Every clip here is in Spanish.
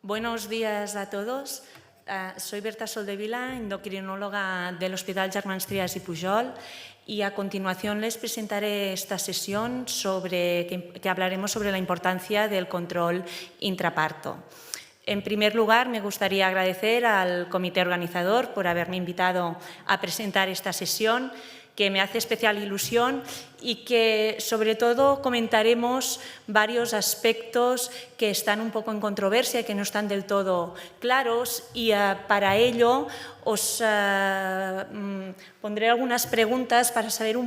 Buenos días a todos. Soy Berta Soldevila, endocrinóloga del Hospital Germans Trias y Pujol, y a continuación les presentaré esta sesión que hablaremos sobre la importancia del control intraparto. En primer lugar, me gustaría agradecer al comité organizador por haberme invitado a presentar esta sesión, que me hace especial ilusión y que, sobre todo, comentaremos varios aspectos que están un poco en controversia y que no están del todo claros, y para ello os pondré algunas preguntas para saber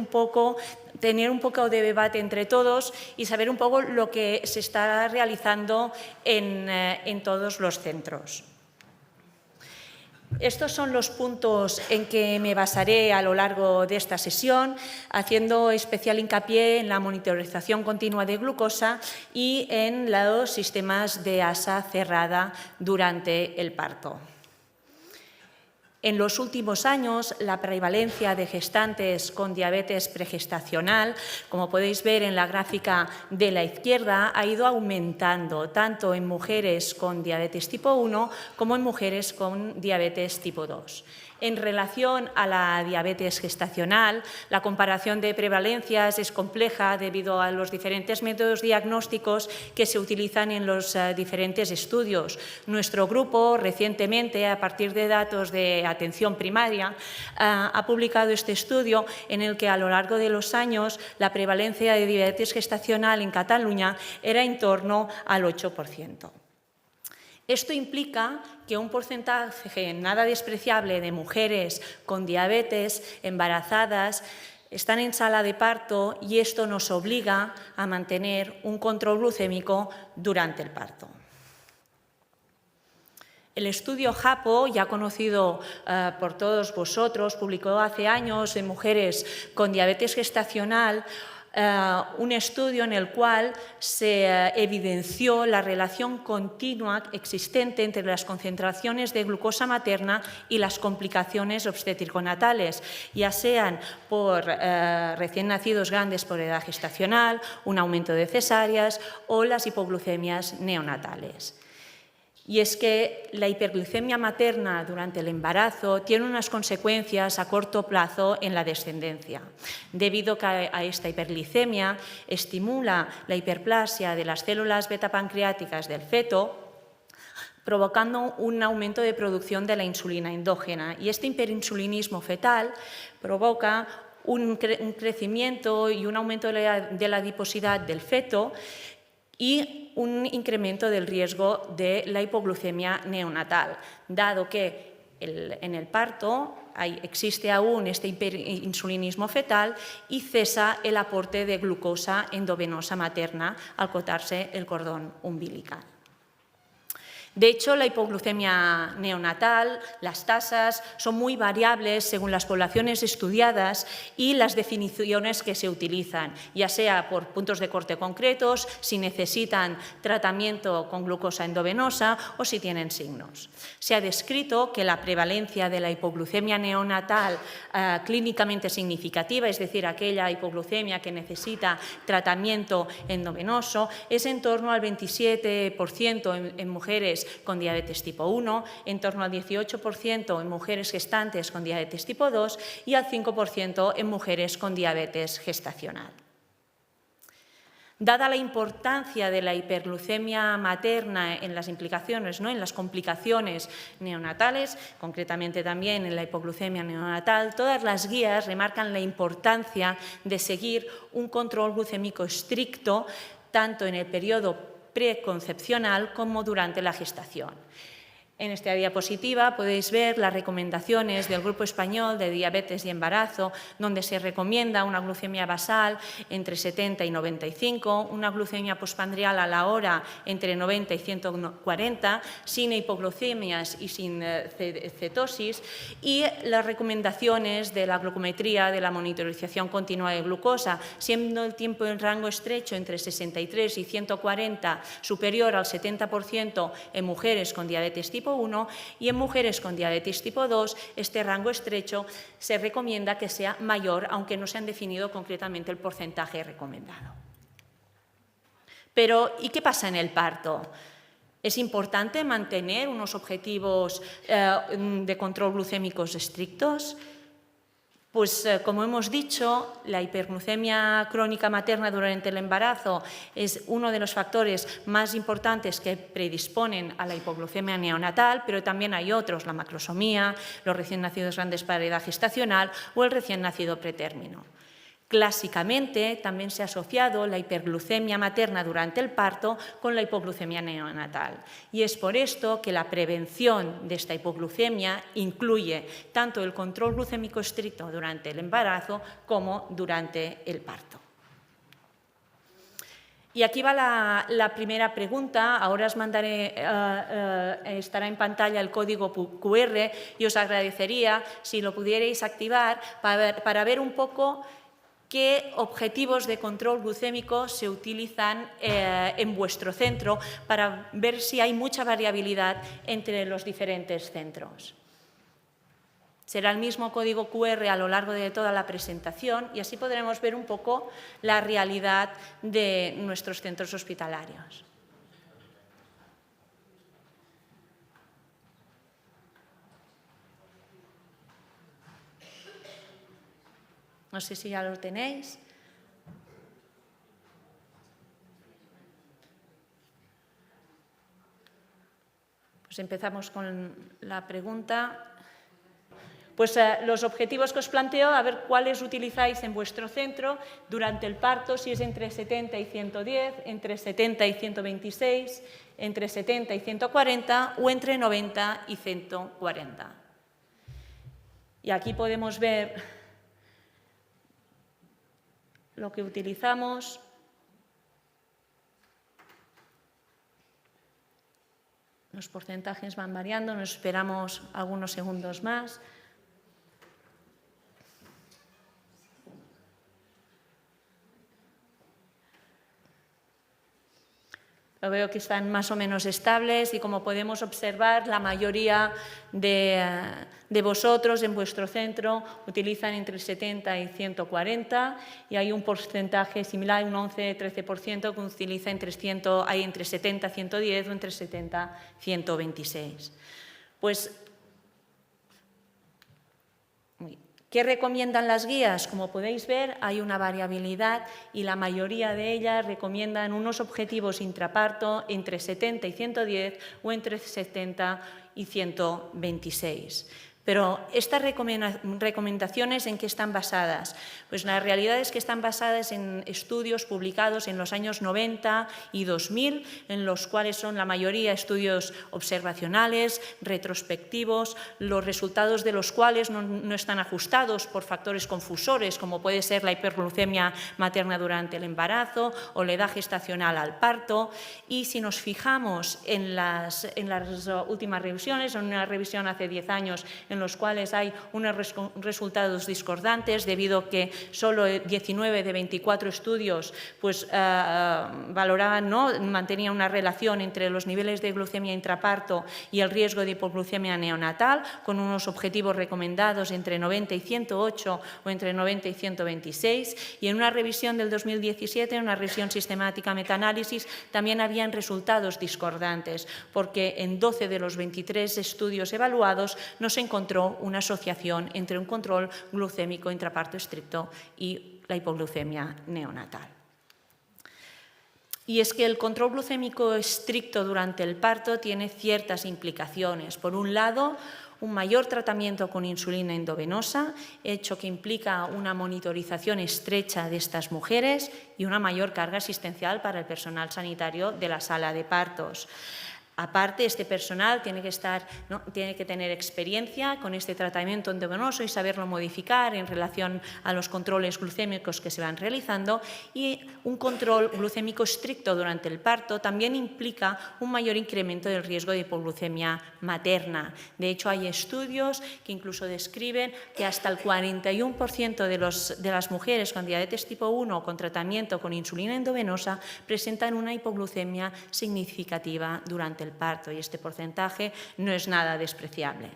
tener un poco de debate entre todos y saber un poco lo que se está realizando en todos los centros. Estos son los puntos en que me basaré a lo largo de esta sesión, haciendo especial hincapié en la monitorización continua de glucosa y en los sistemas de asa cerrada durante el parto. En los últimos años, la prevalencia de gestantes con diabetes pregestacional, como podéis ver en la gráfica de la izquierda, ha ido aumentando tanto en mujeres con diabetes tipo 1 como en mujeres con diabetes tipo 2. En relación a la diabetes gestacional, la comparación de prevalencias es compleja debido a los diferentes métodos diagnósticos que se utilizan en los diferentes estudios. Nuestro grupo recientemente, a partir de datos de atención primaria, ha publicado este estudio en el que a lo largo de los años la prevalencia de diabetes gestacional en Cataluña era en torno al 8%. Esto implica que un porcentaje nada despreciable de mujeres con diabetes embarazadas están en sala de parto, y esto nos obliga a mantener un control glucémico durante el parto. El estudio JAPO, ya conocido por todos vosotros, publicó hace años en mujeres con diabetes gestacional un estudio en el cual se evidenció la relación continua existente entre las concentraciones de glucosa materna y las complicaciones obstétrico-natales, ya sean por recién nacidos grandes por edad gestacional, un aumento de cesáreas o las hipoglucemias neonatales. Y es que la hiperglicemia materna durante el embarazo tiene unas consecuencias a corto plazo en la descendencia, debido a esta hiperglicemia estimula la hiperplasia de las células beta-pancreáticas del feto, provocando un aumento de producción de la insulina endógena. Y este hiperinsulinismo fetal provoca un crecimiento y un aumento de la adiposidad del feto y un incremento del riesgo de la hipoglucemia neonatal, dado que en el parto existe aún este hiperinsulinismo fetal y cesa el aporte de glucosa endovenosa materna al cortarse el cordón umbilical. De hecho, la hipoglucemia neonatal, las tasas, son muy variables según las poblaciones estudiadas y las definiciones que se utilizan, ya sea por puntos de corte concretos, si necesitan tratamiento con glucosa endovenosa o si tienen signos. Se ha descrito que la prevalencia de la hipoglucemia neonatal clínicamente significativa, es decir, aquella hipoglucemia que necesita tratamiento endovenoso, es en torno al 27% en mujeres con diabetes tipo 1, en torno al 18% en mujeres gestantes con diabetes tipo 2 y al 5% en mujeres con diabetes gestacional. Dada la importancia de la hiperglucemia materna en las implicaciones, en las complicaciones neonatales, concretamente también en la hipoglucemia neonatal, todas las guías remarcan la importancia de seguir un control glucémico estricto tanto en el periodo preconcepcional como durante la gestación. En esta diapositiva podéis ver las recomendaciones del Grupo Español de Diabetes y Embarazo, donde se recomienda una glucemia basal entre 70 y 95, una glucemia postprandial a la hora entre 90 y 140, sin hipoglucemias y sin cetosis, y las recomendaciones de la glucometría, de la monitorización continua de glucosa, siendo el tiempo en rango estrecho entre 63 y 140 superior al 70% en mujeres con diabetes tipo 1, y en mujeres con diabetes tipo 2 este rango estrecho se recomienda que sea mayor, aunque no se han definido concretamente el porcentaje recomendado. Pero, ¿y qué pasa en el parto? ¿Es importante mantener unos objetivos de control glucémicos estrictos? Pues, como hemos dicho, la hiperglucemia crónica materna durante el embarazo es uno de los factores más importantes que predisponen a la hipoglucemia neonatal, pero también hay otros, la macrosomía, los recién nacidos grandes para edad gestacional o el recién nacido pretérmino. Clásicamente, también se ha asociado la hiperglucemia materna durante el parto con la hipoglucemia neonatal. Y es por esto que la prevención de esta hipoglucemia incluye tanto el control glucémico estricto durante el embarazo como durante el parto. Y aquí va la primera pregunta. Ahora os mandaré, estará en pantalla el código QR y os agradecería si lo pudierais activar para ver un poco qué objetivos de control glucémico se utilizan en vuestro centro para ver si hay mucha variabilidad entre los diferentes centros. Será el mismo código QR a lo largo de toda la presentación y así podremos ver un poco la realidad de nuestros centros hospitalarios. No sé si ya lo tenéis. Pues empezamos con la pregunta. Pues los objetivos que os planteo, a ver cuáles utilizáis en vuestro centro durante el parto, si es entre 70 y 110, entre 70 y 126, entre 70 y 140 o entre 90 y 140. Y aquí podemos ver lo que utilizamos. Los porcentajes van variando, nos esperamos algunos segundos más. Lo veo que están más o menos estables y, como podemos observar, la mayoría de vosotros en vuestro centro utilizan entre 70 y 140 y hay un porcentaje similar, un 11-13% que utiliza entre 70 y 110 o entre 70 y 126. Pues, ¿qué recomiendan las guías? Como podéis ver, hay una variabilidad y la mayoría de ellas recomiendan unos objetivos intraparto entre 70 y 110 o entre 70 y 126. Pero estas recomendaciones, ¿en qué están basadas? Pues la realidad es que están basadas en estudios publicados en los años 90 y 2000, en los cuales son la mayoría estudios observacionales, retrospectivos, los resultados de los cuales no están ajustados por factores confusores, como puede ser la hiperglucemia materna durante el embarazo o la edad gestacional al parto. Y si nos fijamos en las últimas revisiones, en una revisión hace 10 años, en los cuales hay unos resultados discordantes debido a que solo 19 de 24 estudios pues, valoraban, mantenían una relación entre los niveles de glucemia intraparto y el riesgo de hipoglucemia neonatal, con unos objetivos recomendados entre 90 y 108 o entre 90 y 126. Y en una revisión del 2017, en una revisión sistemática metaanálisis, también habían resultados discordantes, porque en 12 de los 23 estudios evaluados no se encontró una asociación entre un control glucémico intraparto estricto y la hipoglucemia neonatal. Y es que el control glucémico estricto durante el parto tiene ciertas implicaciones. Por un lado, un mayor tratamiento con insulina endovenosa, hecho que implica una monitorización estrecha de estas mujeres y una mayor carga asistencial para el personal sanitario de la sala de partos. Aparte, este personal tiene que tener experiencia con este tratamiento endovenoso y saberlo modificar en relación a los controles glucémicos que se van realizando, y un control glucémico estricto durante el parto también implica un mayor incremento del riesgo de hipoglucemia materna. De hecho, hay estudios que incluso describen que hasta el 41% de las mujeres con diabetes tipo 1 con tratamiento con insulina endovenosa presentan una hipoglucemia significativa durante el parto, y este porcentaje no es nada despreciable.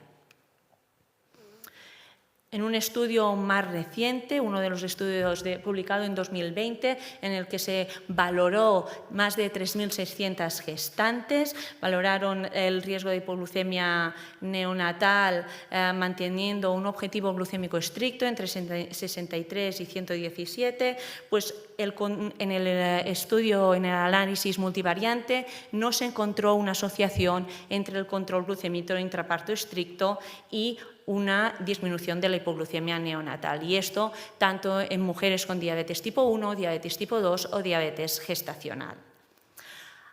En un estudio más reciente, uno de los estudios publicado en 2020, en el que se valoró más de 3.600 gestantes, valoraron el riesgo de hipoglucemia neonatal manteniendo un objetivo glucémico estricto entre 63 y 117, pues en el estudio, en el análisis multivariante, no se encontró una asociación entre el control glucémico intraparto estricto y una disminución de la hipoglucemia neonatal, y esto tanto en mujeres con diabetes tipo 1, diabetes tipo 2 o diabetes gestacional.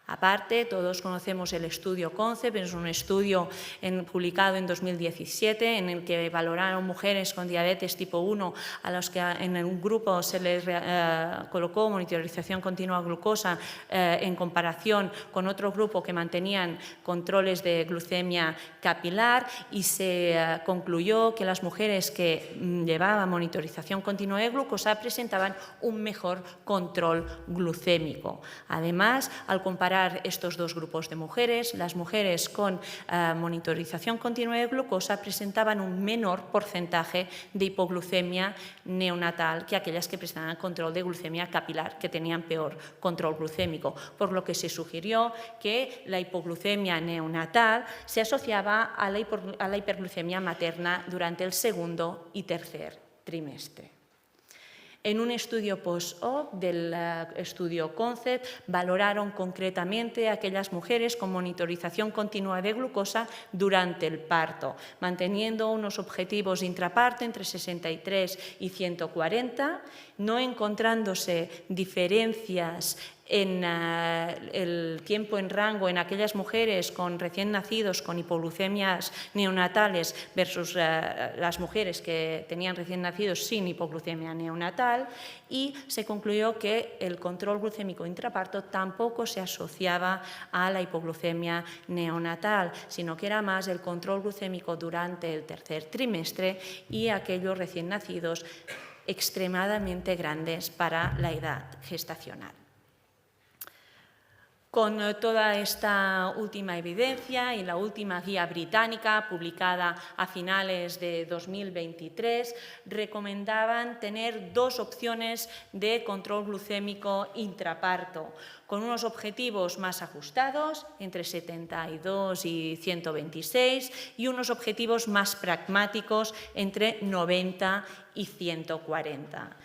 Aparte, todos conocemos el estudio CONCEPT, es un estudio publicado en 2017 en el que valoraron mujeres con diabetes tipo 1 a los que en un grupo se les colocó monitorización continua de glucosa en comparación con otro grupo que mantenían controles de glucemia capilar, y se concluyó que las mujeres que llevaban monitorización continua de glucosa presentaban un mejor control glucémico. Además, al comparar estos dos grupos de mujeres, las mujeres con monitorización continua de glucosa presentaban un menor porcentaje de hipoglucemia neonatal que aquellas que presentaban control de glucemia capilar, que tenían peor control glucémico, por lo que se sugirió que la hipoglucemia neonatal se asociaba a la hiperglucemia materna durante el segundo y tercer trimestre. En un estudio post-op del estudio CONCEPT valoraron concretamente a aquellas mujeres con monitorización continua de glucosa durante el parto, manteniendo unos objetivos intraparto entre 63 y 140, no encontrándose diferencias en el tiempo en rango en aquellas mujeres con recién nacidos con hipoglucemias neonatales versus las mujeres que tenían recién nacidos sin hipoglucemia neonatal, y se concluyó que el control glucémico intraparto tampoco se asociaba a la hipoglucemia neonatal, sino que era más el control glucémico durante el tercer trimestre y aquellos recién nacidos extremadamente grandes para la edad gestacional. Con toda esta última evidencia y la última guía británica publicada a finales de 2023, recomendaban tener dos opciones de control glucémico intraparto, con unos objetivos más ajustados, entre 72 y 126, y unos objetivos más pragmáticos, entre 90 y 140.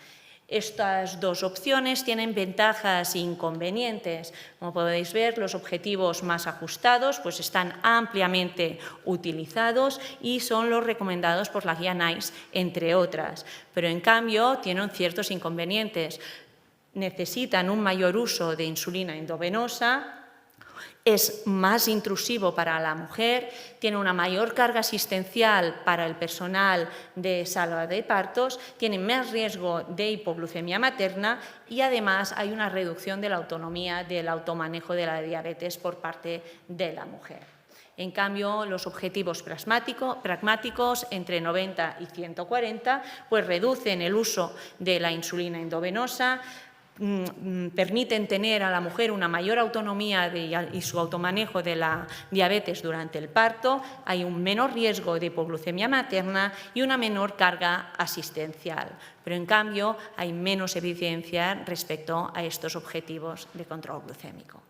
Estas dos opciones tienen ventajas e inconvenientes. Como podéis ver, los objetivos más ajustados pues están ampliamente utilizados y son los recomendados por la guía NICE, entre otras. Pero en cambio tienen ciertos inconvenientes. Necesitan un mayor uso de insulina endovenosa, es más intrusivo para la mujer, tiene una mayor carga asistencial para el personal de sala de partos, tiene más riesgo de hipoglucemia materna y además hay una reducción de la autonomía del automanejo de la diabetes por parte de la mujer. En cambio, los objetivos pragmáticos entre 90 y 140 pues reducen el uso de la insulina endovenosa, permiten tener a la mujer una mayor autonomía y su automanejo de la diabetes durante el parto, hay un menor riesgo de hipoglucemia materna y una menor carga asistencial. Pero en cambio hay menos evidencia respecto a estos objetivos de control glucémico.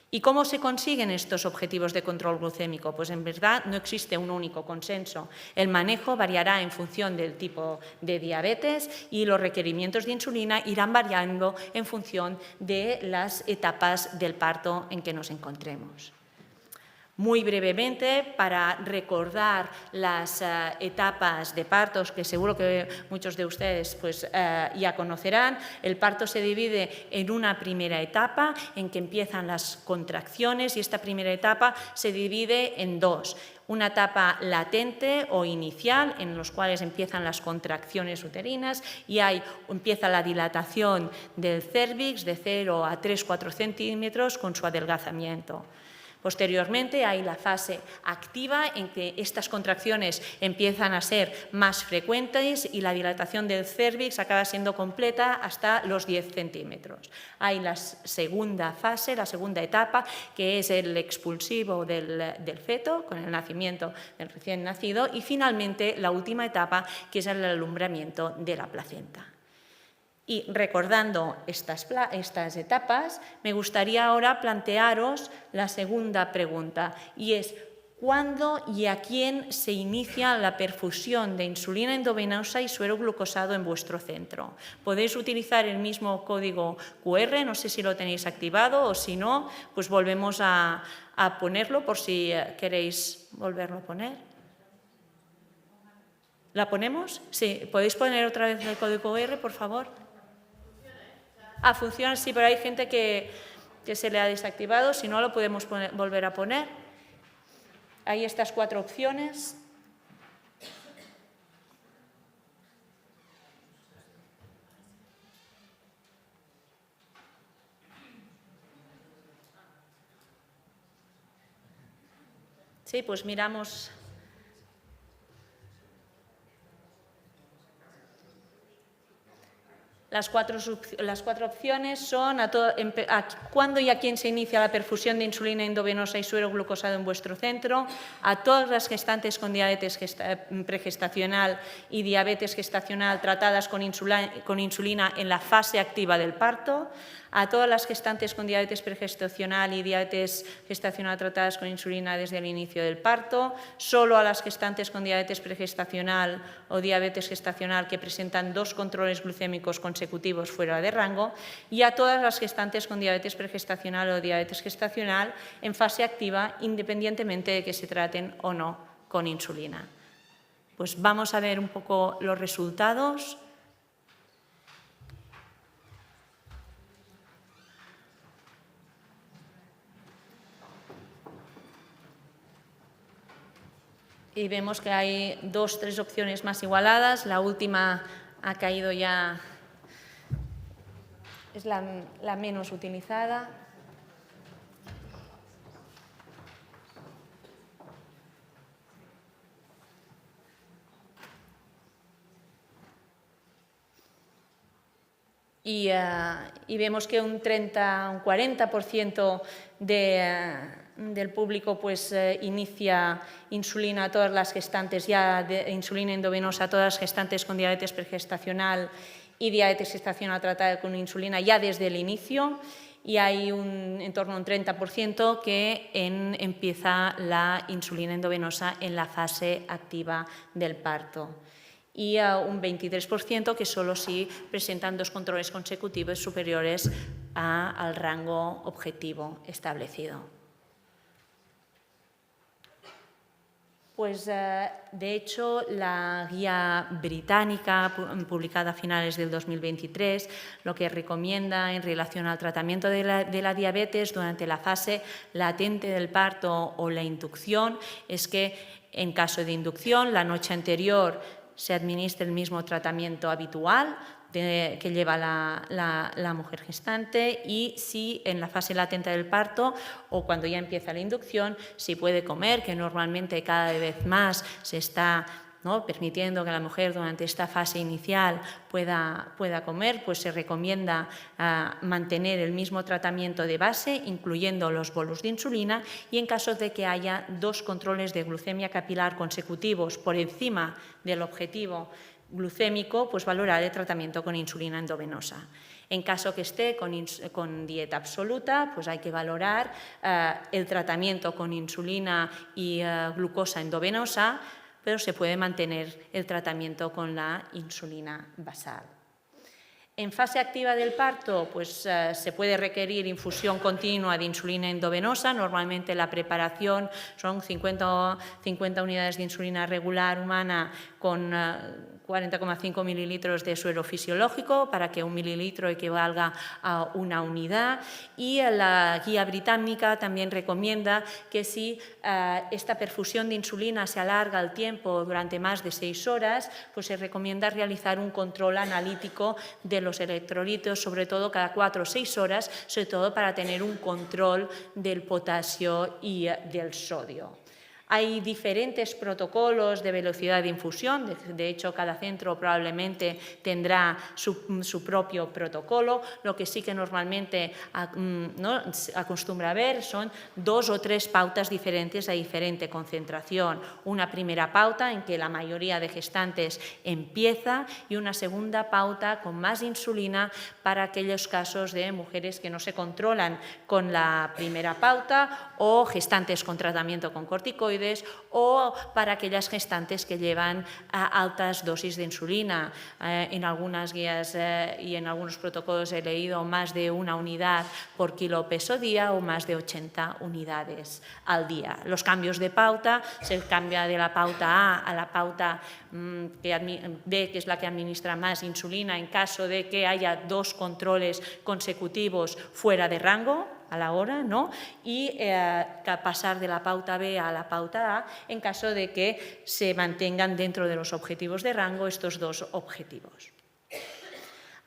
¿Y cómo se consiguen estos objetivos de control glucémico? Pues en verdad no existe un único consenso. El manejo variará en función del tipo de diabetes y los requerimientos de insulina irán variando en función de las etapas del parto en que nos encontremos. Muy brevemente, para recordar las etapas de partos, que seguro que muchos de ustedes pues, ya conocerán, el parto se divide en una primera etapa en que empiezan las contracciones y esta primera etapa se divide en dos. Una etapa latente o inicial, en los cuales empiezan las contracciones uterinas y empieza la dilatación del cérvix de 0 a 3-4 centímetros con su adelgazamiento. Posteriormente hay la fase activa en que estas contracciones empiezan a ser más frecuentes y la dilatación del cérvix acaba siendo completa hasta los 10 centímetros. Hay la segunda fase, la segunda etapa, que es el expulsivo del feto, con el nacimiento del recién nacido, y finalmente la última etapa, que es el alumbramiento de la placenta. Y recordando estas etapas, me gustaría ahora plantearos la segunda pregunta, y es ¿cuándo y a quién se inicia la perfusión de insulina endovenosa y suero glucosado en vuestro centro? Podéis utilizar el mismo código QR, no sé si lo tenéis activado o si no, pues volvemos a ponerlo por si queréis volverlo a poner. ¿La ponemos? Sí, ¿podéis poner otra vez el código QR, por favor? Funciona, sí, pero hay gente que se le ha desactivado, si no lo podemos volver a poner. Hay estas 4 opciones. Sí, pues miramos. Las cuatro opciones son cuándo y a quién se inicia la perfusión de insulina endovenosa y suero glucosado en vuestro centro, a todas las gestantes con diabetes pregestacional y diabetes gestacional tratadas con insulina en la fase activa del parto, a todas las gestantes con diabetes pregestacional y diabetes gestacional tratadas con insulina desde el inicio del parto, solo a las gestantes con diabetes pregestacional o diabetes gestacional que presentan 2 controles glucémicos consecutivos fuera de rango y a todas las gestantes con diabetes pregestacional o diabetes gestacional en fase activa independientemente de que se traten o no con insulina. Pues vamos a ver un poco los resultados. Y vemos que hay 2 o 3 opciones más igualadas. La última ha caído ya, es la menos utilizada. Y vemos que un 40% del público pues, inicia insulina a todas las gestantes, insulina endovenosa a todas las gestantes con diabetes pregestacional y diabetes gestacional tratada con insulina ya desde el inicio, y hay en torno a un 30% que empieza la insulina endovenosa en la fase activa del parto. Y a un 23% que solo si presentan 2 controles consecutivos superiores al rango objetivo establecido. Pues, de hecho, la guía británica, publicada a finales del 2023, lo que recomienda en relación al tratamiento de la diabetes durante la fase latente del parto o la inducción es que, en caso de inducción, la noche anterior se administra el mismo tratamiento habitual que lleva la mujer gestante, y si en la fase latente del parto o cuando ya empieza la inducción, si puede comer, que normalmente cada vez más se está permitiendo que la mujer durante esta fase inicial pueda comer, pues se recomienda mantener el mismo tratamiento de base, incluyendo los bolos de insulina, y en caso de que haya 2 controles de glucemia capilar consecutivos por encima del objetivo glucémico, pues valorar el tratamiento con insulina endovenosa. En caso que esté con dieta absoluta, pues hay que valorar el tratamiento con insulina y glucosa endovenosa, pero se puede mantener el tratamiento con la insulina basal. En fase activa del parto, pues se puede requerir infusión continua de insulina endovenosa. Normalmente la preparación son 50 unidades de insulina regular humana con 40,5 mililitros de suero fisiológico para que 1 mililitro equivalga a una unidad. Y la guía británica también recomienda que si esta perfusión de insulina se alarga el tiempo durante más de 6 horas, pues se recomienda realizar un control analítico de los electrolitos, sobre todo cada 4 o 6 horas, sobre todo para tener un control del potasio y del sodio. Hay diferentes protocolos de velocidad de infusión, de hecho cada centro probablemente tendrá su propio protocolo. Lo que sí que normalmente acostumbra a ver son 2 o 3 pautas diferentes a diferente concentración. Una primera pauta en que la mayoría de gestantes empieza y una segunda pauta con más insulina para aquellos casos de mujeres que no se controlan con la primera pauta o gestantes con tratamiento con corticoides o para aquellas gestantes que llevan altas dosis de insulina. En algunas guías y en algunos protocolos he leído más de 1 unidad por kilo peso día o más de 80 unidades al día. Los cambios de pauta, se cambia de la pauta A la pauta B, que es la que administra más insulina en caso de que haya 2 controles consecutivos fuera de rango a la hora, ¿no? Y pasar de la pauta B a la pauta A en caso de que se mantengan dentro de los objetivos de rango estos 2 objetivos.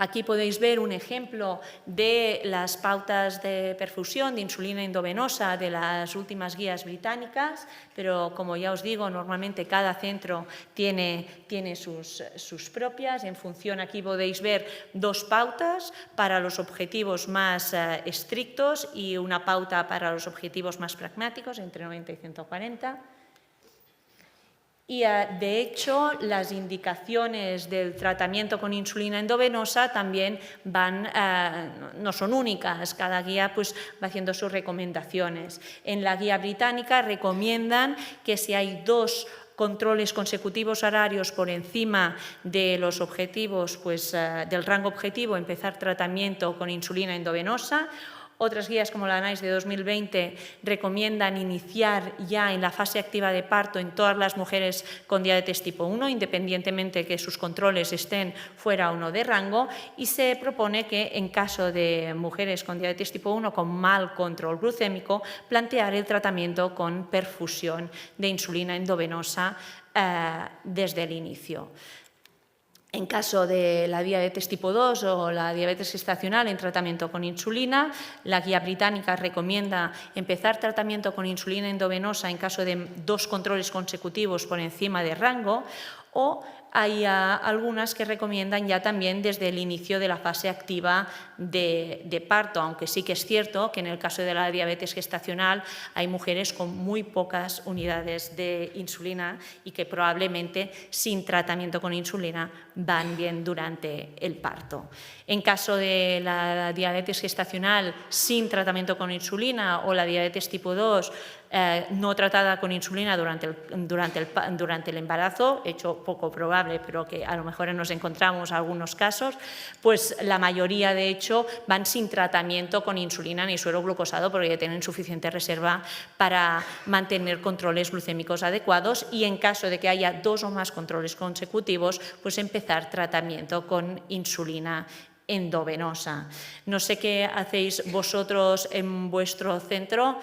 Aquí podéis ver un ejemplo de las pautas de perfusión de insulina endovenosa de las últimas guías británicas, pero como ya os digo, normalmente cada centro tiene sus propias. En función, aquí podéis ver 2 pautas para los objetivos más estrictos y una pauta para los objetivos más pragmáticos, entre 90 y 140. Y, de hecho, las indicaciones del tratamiento con insulina endovenosa también no son únicas. Cada guía pues, va haciendo sus recomendaciones. En la guía británica recomiendan que si hay 2 controles consecutivos horarios por encima de los objetivos, pues, del rango objetivo, empezar tratamiento con insulina endovenosa. Otras guías, como la NICE de 2020, recomiendan iniciar ya en la fase activa de parto en todas las mujeres con diabetes tipo 1, independientemente que sus controles estén fuera o no de rango, y se propone que en caso de mujeres con diabetes tipo 1 con mal control glucémico, plantear el tratamiento con perfusión de insulina endovenosa desde el inicio. En caso de la diabetes tipo 2 o la diabetes gestacional en tratamiento con insulina, la guía británica recomienda empezar tratamiento con insulina endovenosa en caso de 2 controles consecutivos por encima de rango, o hay algunas que recomiendan ya también desde el inicio de la fase activa de parto, aunque sí que es cierto que en el caso de la diabetes gestacional hay mujeres con muy pocas unidades de insulina y que probablemente sin tratamiento con insulina van bien durante el parto. En caso de la diabetes gestacional sin tratamiento con insulina o la diabetes tipo 2 no tratada con insulina durante el embarazo, hecho poco probable, pero que a lo mejor nos encontramos algunos casos, pues la mayoría de hecho van sin tratamiento con insulina ni suero glucosado porque ya tienen suficiente reserva para mantener controles glucémicos adecuados, y en caso de que haya 2 o más controles consecutivos, pues empezar tratamiento con insulina endovenosa. No sé qué hacéis vosotros en vuestro centro.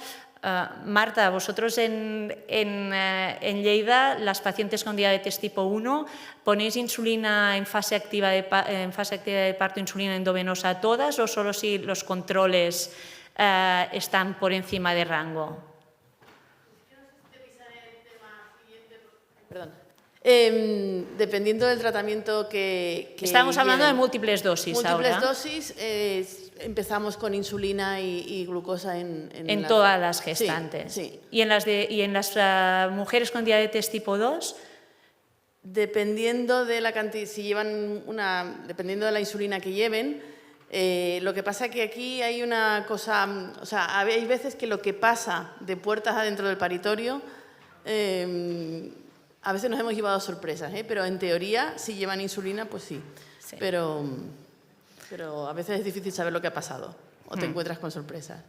Marta, vosotros en Lleida, las pacientes con diabetes tipo 1, ¿ponéis insulina en fase activa de parto, insulina endovenosa a todas, o solo si los controles están por encima de rango? Perdón. Dependiendo del tratamiento que Estamos hablando de múltiples dosis ahora. Múltiples dosis, empezamos con insulina y glucosa en todas las gestantes. Sí. ¿Y en las mujeres con diabetes tipo 2? Dependiendo de la cantidad, dependiendo de la insulina que lleven. Lo que pasa es que aquí hay una cosa, o sea, hay veces que lo que pasa de puertas adentro del paritorio, a veces nos hemos llevado sorpresas, pero en teoría, si llevan insulina, pues sí. Pero pero a veces es difícil saber lo que ha pasado o te encuentras con sorpresas.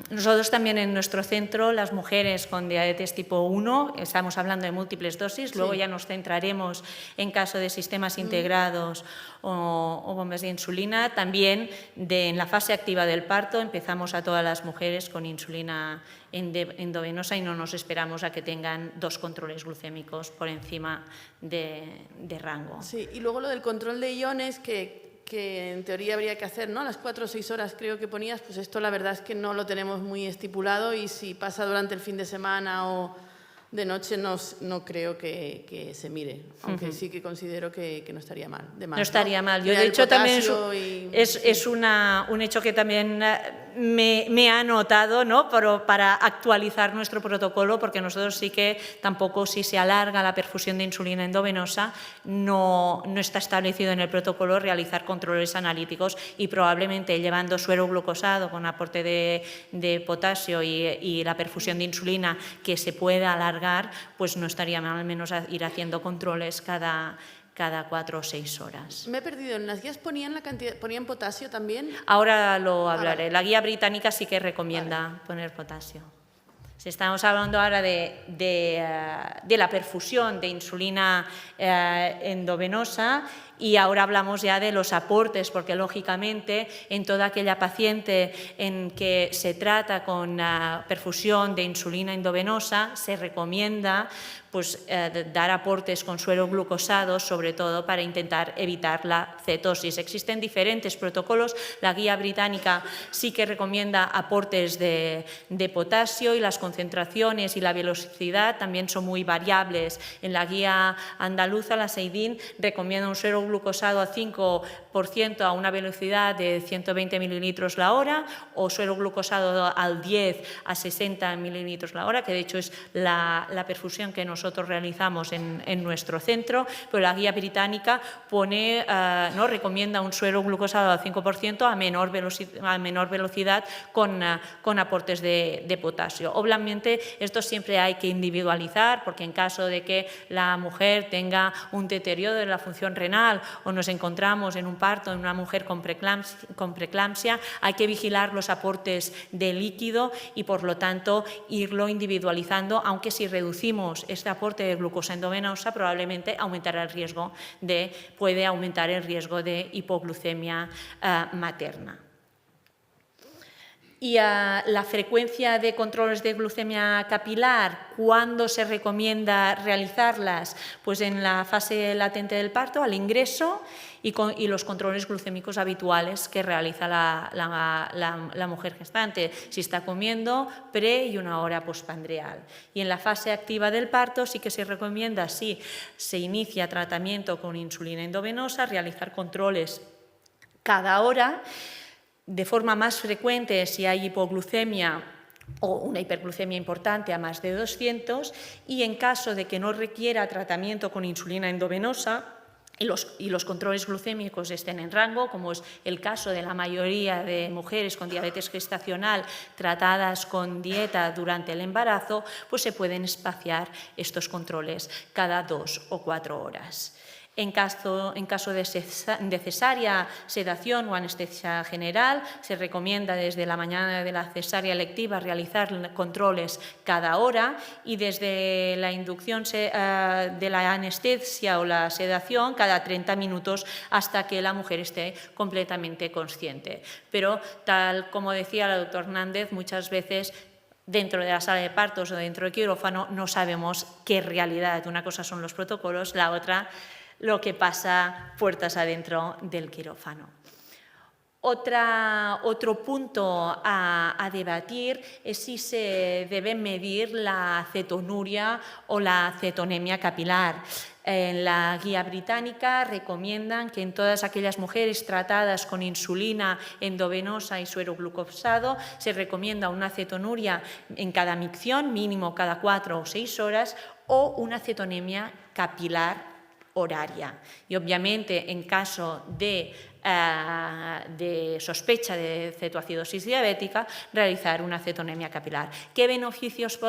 Nosotros también en nuestro centro, las mujeres con diabetes tipo 1, estamos hablando de múltiples dosis, luego ya nos centraremos en caso de sistemas integrados o bombas de insulina. También en la fase activa del parto empezamos a todas las mujeres con insulina endovenosa y no nos esperamos a que tengan 2 controles glucémicos por encima de rango. Sí, y luego lo del control de iones que en teoría habría que hacer, ¿no? A las 4 o 6 horas creo que ponías, pues esto la verdad es que no lo tenemos muy estipulado y si pasa durante el fin de semana o de noche no creo que se mire, aunque sí que considero que no estaría mal. No estaría mal. Yo de hecho también es un hecho que también me ha notado, ¿no? Pero para actualizar nuestro protocolo, porque nosotros sí que tampoco, si se alarga la perfusión de insulina endovenosa, no está establecido en el protocolo realizar controles analíticos y probablemente llevando suero glucosado con aporte de potasio y la perfusión de insulina que se pueda alargar, pues no estaría mal al menos ir haciendo controles cada 4 o 6 horas. Me he perdido. ¿En las guías ponían potasio también? Ahora lo hablaré. La guía británica sí que recomienda poner potasio. Si estamos hablando ahora de la perfusión de insulina endovenosa y ahora hablamos ya de los aportes, porque lógicamente en toda aquella paciente en que se trata con perfusión de insulina endovenosa se recomienda pues, dar aportes con suero glucosado, sobre todo para intentar evitar la cetosis. Existen diferentes protocolos, la guía británica sí que recomienda aportes de potasio y las concentraciones y la velocidad también son muy variables. En la guía andaluza, la SEIDIN recomienda un suero glucosado a 5% a una velocidad de 120 mililitros la hora o suero glucosado al 10 a 60 mililitros la hora, que de hecho es la perfusión que nosotros realizamos en nuestro centro, pero la guía británica recomienda un suero glucosado al 5% a menor velocidad con aportes de potasio. Obviamente esto siempre hay que individualizar porque en caso de que la mujer tenga un deterioro de la función renal o nos encontramos en un parto en una mujer con preeclampsia, hay que vigilar los aportes de líquido y por lo tanto irlo individualizando, aunque si reducimos este aporte de glucosa endovenosa probablemente puede aumentar el riesgo de hipoglucemia materna. Y la frecuencia de controles de glucemia capilar, ¿cuándo se recomienda realizarlas? Pues en la fase latente del parto, al ingreso y los controles glucémicos habituales que realiza la mujer gestante, si está comiendo, pre y una hora postpandreal. Y en la fase activa del parto sí que se recomienda, si se inicia tratamiento con insulina endovenosa, realizar controles cada hora, de forma más frecuente si hay hipoglucemia o una hiperglucemia importante a más de 200 y en caso de que no requiera tratamiento con insulina endovenosa y los controles glucémicos estén en rango, como es el caso de la mayoría de mujeres con diabetes gestacional tratadas con dieta durante el embarazo, pues se pueden espaciar estos controles cada 2 o 4 horas. En caso de cesárea, sedación o anestesia general, se recomienda desde la mañana de la cesárea electiva realizar controles cada hora y desde la inducción de la anestesia o la sedación cada 30 minutos hasta que la mujer esté completamente consciente. Pero, tal como decía la doctora Hernández, muchas veces dentro de la sala de partos o dentro del quirófano no sabemos qué realidad. Una cosa son los protocolos, la otra lo que pasa puertas adentro del quirófano. Otro punto a debatir es si se debe medir la cetonuria o la cetonemia capilar. En la guía británica recomiendan que en todas aquellas mujeres tratadas con insulina endovenosa y suero glucosado se recomienda una cetonuria en cada micción, mínimo cada 4 o 6 horas, o una cetonemia capilar horaria. Y obviamente en caso de de sospecha de cetoacidosis diabética, realizar una cetonemia capilar. ¿Qué beneficios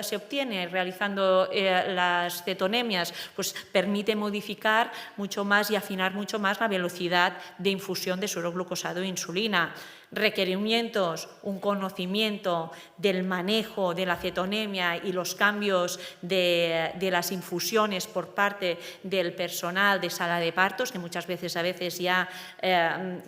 se obtiene realizando las cetonemias? Pues permite modificar mucho más y afinar mucho más la velocidad de infusión de suero glucosado e insulina. Requerimientos, un conocimiento del manejo de la cetonemia y los cambios de las infusiones por parte del personal de sala de partos, que muchas veces ya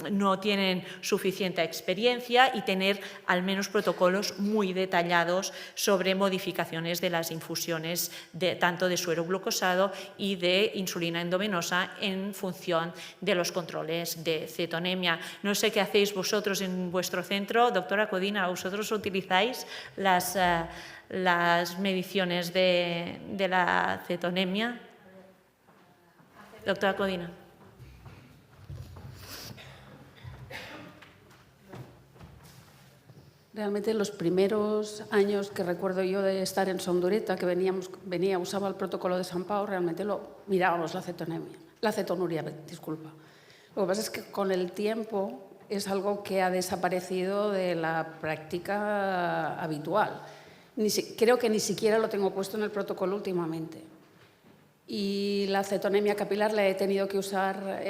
no tienen suficiente experiencia, y tener al menos protocolos muy detallados sobre modificaciones de las infusiones tanto de suero glucosado y de insulina endovenosa en función de los controles de cetonemia. No sé qué hacéis vosotros en vuestro centro. Doctora Codina, ¿vosotros utilizáis las mediciones de la cetonemia? Doctora Codina. Realmente los primeros años que recuerdo yo de estar en Sondureta, que usaba el protocolo de San Pau, realmente mirábamos la cetonuria, disculpa. Lo que pasa es que con el tiempo es algo que ha desaparecido de la práctica habitual. Creo que ni siquiera lo tengo puesto en el protocolo últimamente. Y la cetonemia capilar la he tenido que usar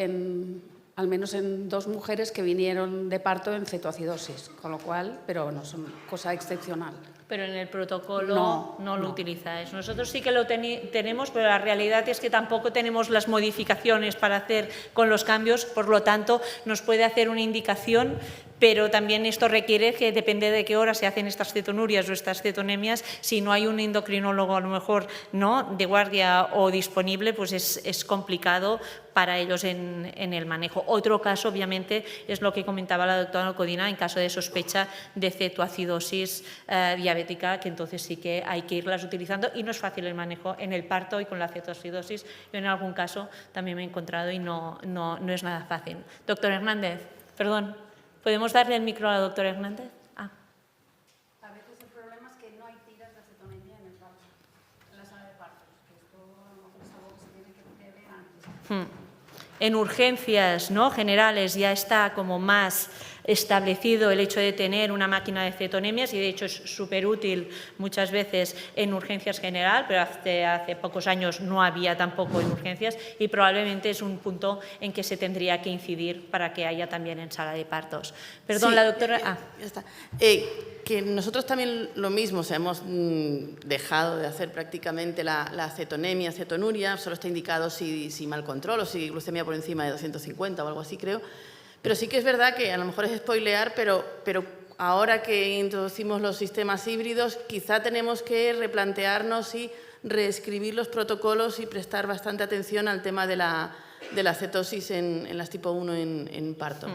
al menos en 2 mujeres que vinieron de parto en cetoacidosis, con lo cual, pero bueno, son cosa excepcional. Pero en el protocolo no lo utilizáis. Nosotros sí que lo tenemos, pero la realidad es que tampoco tenemos las modificaciones para hacer con los cambios, por lo tanto, nos puede hacer una indicación, pero también esto requiere que, depende de qué hora se hacen estas cetonurias o estas cetonemias, si no hay un endocrinólogo a lo mejor de guardia o disponible, pues es complicado para ellos en el manejo. Otro caso, obviamente, es lo que comentaba la doctora Codina, en caso de sospecha de cetoacidosis diabética, que entonces sí que hay que irlas utilizando, y no es fácil el manejo en el parto y con la cetoacidosis. Yo en algún caso también me he encontrado y no es nada fácil. Doctor Hernández, perdón, ¿podemos darle el micro a la doctora Hernández? A veces el problema es que no hay tiras de cetonemia en la sala de partos, que esto es algo que se tiene que ver antes. En urgencias generales ya está como más establecido el hecho de tener una máquina de cetonemias, y de hecho es súper útil muchas veces en urgencias general, pero hace pocos años no había tampoco en urgencias, y probablemente es un punto en que se tendría que incidir para que haya también en sala de partos. Perdón, sí, la doctora... Ya está. Que nosotros también lo mismo, hemos dejado de hacer prácticamente la cetonemia, cetonuria, solo está indicado si mal control o si glucemia por encima de 250 o algo así, creo. Pero sí que es verdad que a lo mejor es spoilear, pero ahora que introducimos los sistemas híbridos, quizá tenemos que replantearnos y reescribir los protocolos y prestar bastante atención al tema de la cetosis en las tipo 1 en parto.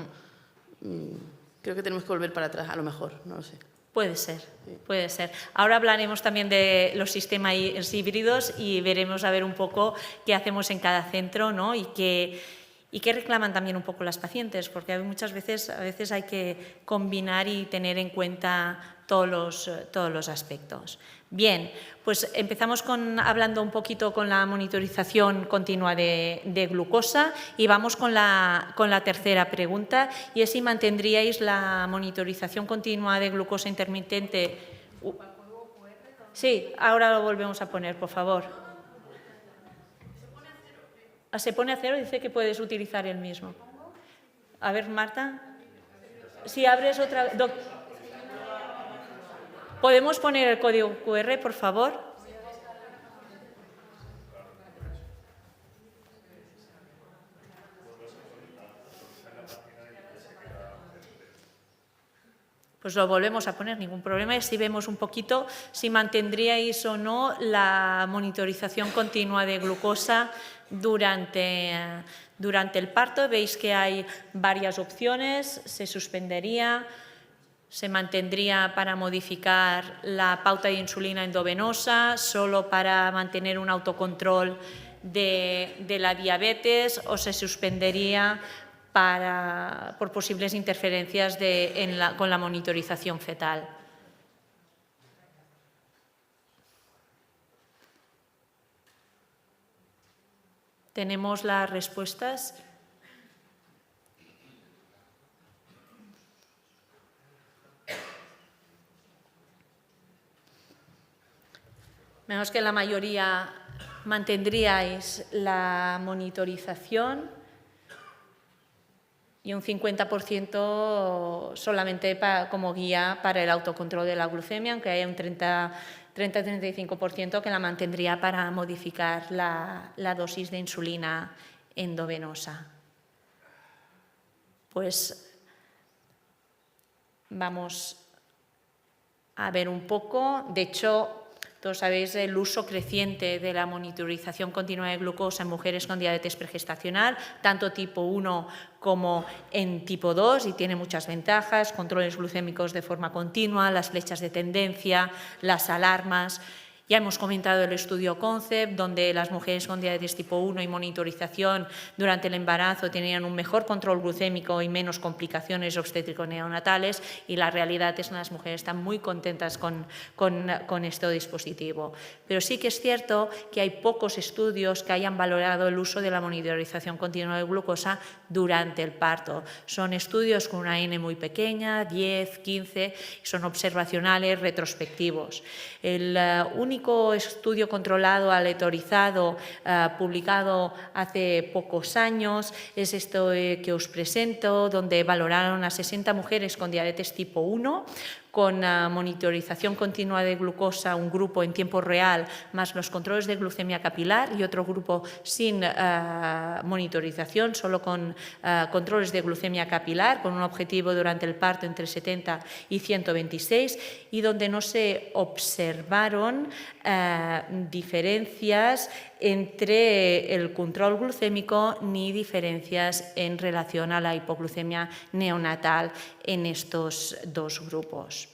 Creo que tenemos que volver para atrás, a lo mejor, no lo sé. Puede ser, puede ser. Ahora hablaremos también de los sistemas híbridos y veremos a ver un poco qué hacemos en cada centro, y qué reclaman también un poco las pacientes, porque muchas veces hay que combinar y tener en cuenta todos los aspectos. Bien, pues empezamos hablando un poquito con la monitorización continua de glucosa, y vamos con la tercera pregunta, y es si mantendríais la monitorización continua de glucosa intermitente. Sí, ahora lo volvemos a poner, por favor. ¿Se pone a cero? Dice que puedes utilizar el mismo. A ver, Marta. Si abres otra... ¿Podemos poner el código QR, por favor? Pues lo volvemos a poner, ningún problema. Y si vemos un poquito si mantendríais o no la monitorización continua de glucosa durante el parto. Veis que hay varias opciones: se suspendería, se mantendría para modificar la pauta de insulina endovenosa, solo para mantener un autocontrol de la diabetes, o se suspendería por posibles interferencias con la monitorización fetal. ¿Tenemos las respuestas? Vemos que la mayoría mantendríais la monitorización y un 50% solamente como guía para el autocontrol de la glucemia, aunque hay un 30-35% que la mantendría para modificar la dosis de insulina endovenosa. Pues vamos a ver un poco. De hecho, todos sabéis el uso creciente de la monitorización continua de glucosa en mujeres con diabetes pregestacional, tanto tipo 1 como en tipo 2, y tiene muchas ventajas: controles glucémicos de forma continua, las flechas de tendencia, las alarmas. Ya hemos comentado el estudio CONCEPT, donde las mujeres con diabetes tipo 1 y monitorización durante el embarazo tenían un mejor control glucémico y menos complicaciones obstétrico-neonatales, y la realidad es que las mujeres están muy contentas con este dispositivo. Pero sí que es cierto que hay pocos estudios que hayan valorado el uso de la monitorización continua de glucosa durante el parto. Son estudios con una N muy pequeña, 10, 15, son observacionales, retrospectivos. El único estudio controlado aleatorizado publicado hace pocos años es esto que os presento, donde valoraron a 60 mujeres con diabetes tipo 1 con monitorización continua de glucosa, un grupo en tiempo real más los controles de glucemia capilar y otro grupo sin monitorización, solo con controles de glucemia capilar, con un objetivo durante el parto entre 70 y 126, y donde no se observaron diferencias entre el control glucémico ni diferencias en relación a la hipoglucemia neonatal en estos dos grupos.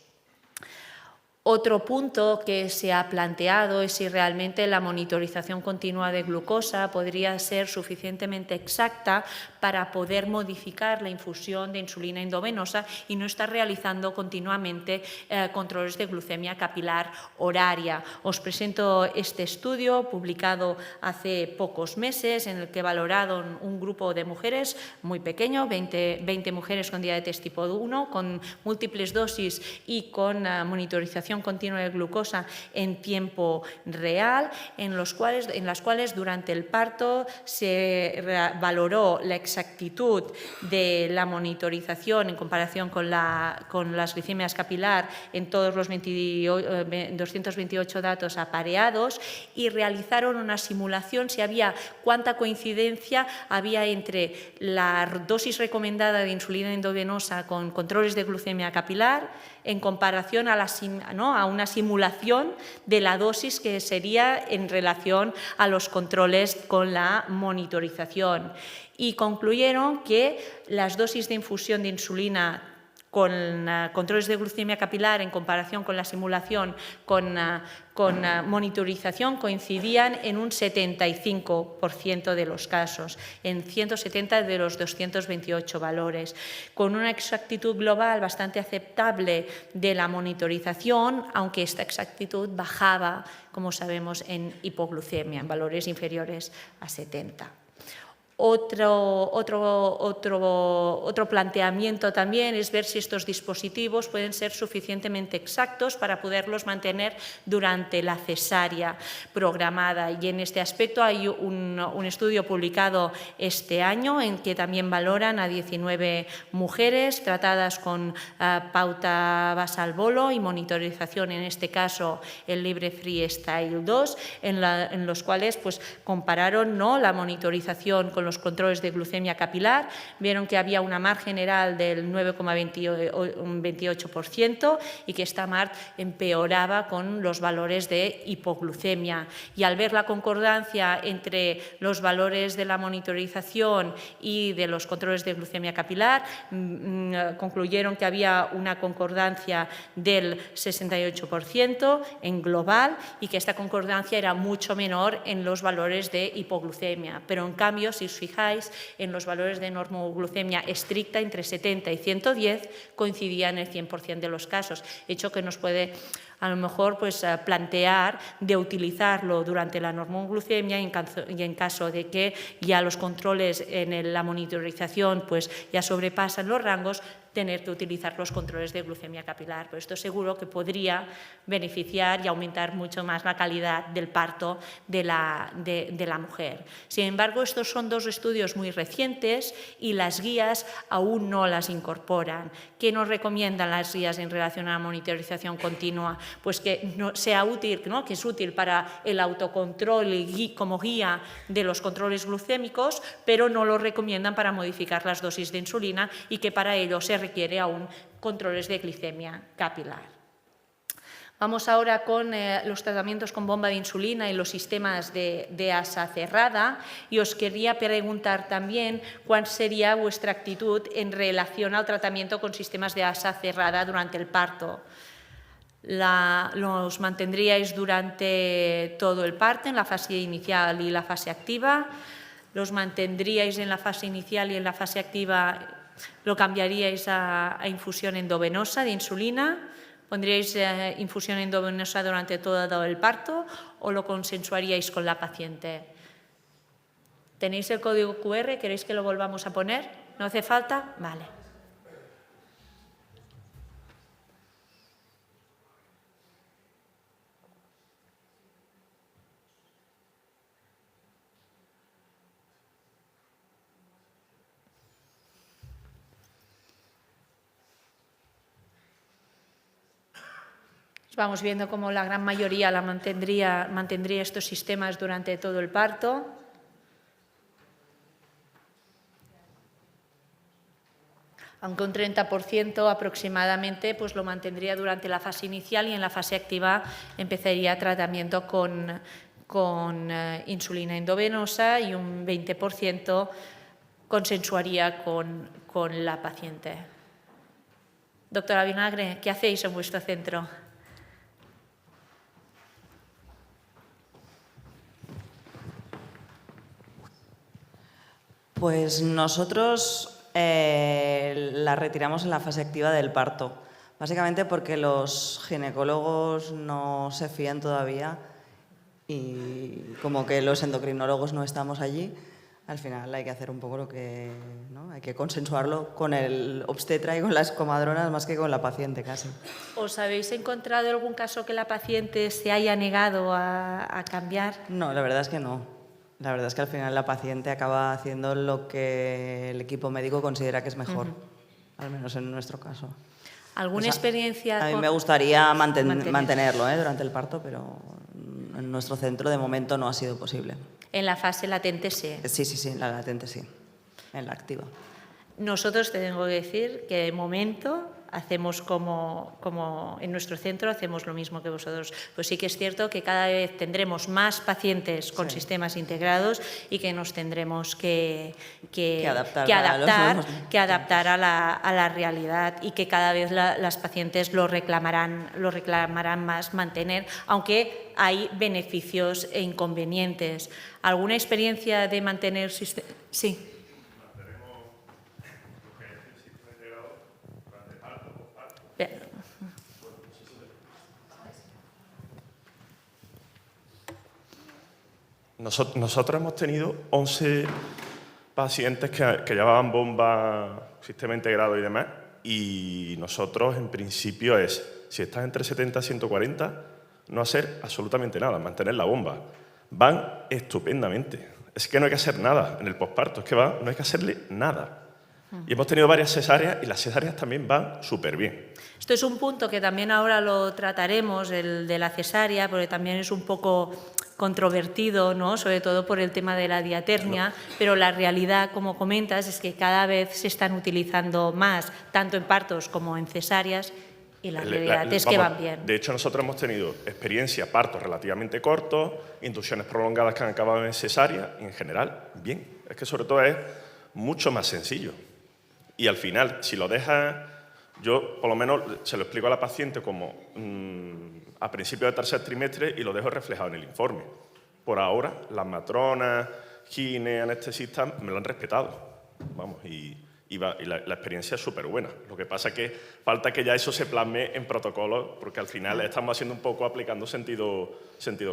Otro punto que se ha planteado es si realmente la monitorización continua de glucosa podría ser suficientemente exacta para poder modificar la infusión de insulina endovenosa y no estar realizando continuamente controles de glucemia capilar horaria. Os presento este estudio publicado hace pocos meses, en el que valoraron un grupo de mujeres muy pequeño, 20 mujeres con diabetes tipo 1, con múltiples dosis y con monitorización continua de glucosa en tiempo real, en las cuales durante el parto se valoró la exactitud de la monitorización en comparación con las glicemias capilar en todos los 228 datos apareados, y realizaron una simulación cuánta coincidencia había entre la dosis recomendada de insulina endovenosa con controles de glucemia capilar en comparación a una simulación de la dosis que sería en relación a los controles con la monitorización. Y concluyeron que las dosis de infusión de insulina con controles de glucemia capilar en comparación con la simulación con monitorización coincidían en un 75% de los casos, en 170 de los 228 valores, con una exactitud global bastante aceptable de la monitorización, aunque esta exactitud bajaba, como sabemos, en hipoglucemia, en valores inferiores a 70. Otro planteamiento también es ver si estos dispositivos pueden ser suficientemente exactos para poderlos mantener durante la cesárea programada. Y en este aspecto hay un estudio publicado este año en que también valoran a 19 mujeres tratadas con pauta basal bolo y monitorización, en este caso el Libre Freestyle 2, en los cuales compararon la monitorización con los controles de glucemia capilar, vieron que había una MAR general del 9,28% y que esta MAR empeoraba con los valores de hipoglucemia. Y al ver la concordancia entre los valores de la monitorización y de los controles de glucemia capilar, concluyeron que había una concordancia del 68% en global y que esta concordancia era mucho menor en los valores de hipoglucemia. Pero en cambio, si os fijáis, en los valores de normoglucemia estricta entre 70 y 110 coincidían en el 100% de los casos, hecho que nos puede A lo mejor pues, plantear de utilizarlo durante la normoglucemia y en caso de que ya los controles en la monitorización pues, ya sobrepasan los rangos, tener que utilizar los controles de glucemia capilar. Pues esto seguro que podría beneficiar y aumentar mucho más la calidad del parto de la mujer. Sin embargo, estos son dos estudios muy recientes y las guías aún no las incorporan. ¿Qué nos recomiendan las guías en relación a la monitorización continua? Pues que no sea útil, ¿no? Que es útil para el autocontrol y como guía de los controles glucémicos, pero no lo recomiendan para modificar las dosis de insulina y que para ello se requiere aún controles de glicemia capilar. Vamos ahora con los tratamientos con bomba de insulina y los sistemas de asa cerrada y os quería preguntar también cuál sería vuestra actitud en relación al tratamiento con sistemas de asa cerrada durante el parto. ¿Los mantendríais durante todo el parto, en la fase inicial y la fase activa? ¿Los mantendríais en la fase inicial y en la fase activa? ¿Lo cambiaríais a infusión endovenosa de insulina? ¿Pondríais infusión endovenosa durante todo el parto o lo consensuaríais con la paciente? ¿Tenéis el código QR? ¿Queréis que lo volvamos a poner? ¿No hace falta? Vale. Vamos viendo cómo la gran mayoría mantendría estos sistemas durante todo el parto. Aunque un 30% aproximadamente pues lo mantendría durante la fase inicial y en la fase activa empezaría tratamiento con insulina endovenosa y un 20% consensuaría con la paciente. Doctora Vinagre, ¿qué hacéis en vuestro centro? Pues nosotros la retiramos en la fase activa del parto, básicamente porque los ginecólogos no se fían todavía y como que los endocrinólogos no estamos allí, al final hay que hacer un poco lo que, ¿no? Hay que consensuarlo con el obstetra y con las comadronas más que con la paciente casi. ¿Os habéis encontrado algún caso que la paciente se haya negado a cambiar? No, la verdad es que no. La verdad es que al final la paciente acaba haciendo lo que el equipo médico considera que es mejor, al menos en nuestro caso. ¿Alguna experiencia? A mí me gustaría mantenerlo durante el parto, pero en nuestro centro de momento no ha sido posible. En la fase latente sí. Sí, en la latente sí, en la activa. Nosotros tengo que decir que de momento hacemos como en nuestro centro hacemos lo mismo que vosotros. Pues sí que es cierto que cada vez tendremos más pacientes con sistemas integrados y que nos tendremos que adaptar a la realidad y que cada vez las pacientes lo reclamarán más mantener, aunque hay beneficios e inconvenientes. ¿Alguna experiencia de mantener sistemas? Sí. Nosotros hemos tenido 11 pacientes que llevaban bomba, sistema integrado y demás, y nosotros en principio si estás entre 70 y 140, no hacer absolutamente nada, mantener la bomba. Van estupendamente. Es que no hay que hacer nada en el posparto, es que no hay que hacerle nada. Y hemos tenido varias cesáreas y las cesáreas también van súper bien. Esto es un punto que también ahora lo trataremos, el de la cesárea, porque también es un poco controvertido, ¿no? Sobre todo por el tema de la diatermia, pero la realidad, como comentas, es que cada vez se están utilizando más, tanto en partos como en cesáreas, y la realidad es que van bien. De hecho, nosotros hemos tenido experiencia, partos relativamente cortos, inducciones prolongadas que han acabado en cesárea, y en general, bien. Es que sobre todo es mucho más sencillo. Y al final, si lo dejas, yo por lo menos se lo explico a la paciente como a principio del tercer trimestre y lo dejo reflejado en el informe. Por ahora, las matronas, gine, anestesistas me lo han respetado. Vamos, y y la experiencia es súper buena. Lo que pasa es que falta que ya eso se plasme en protocolos, porque al final estamos haciendo un poco aplicando sentido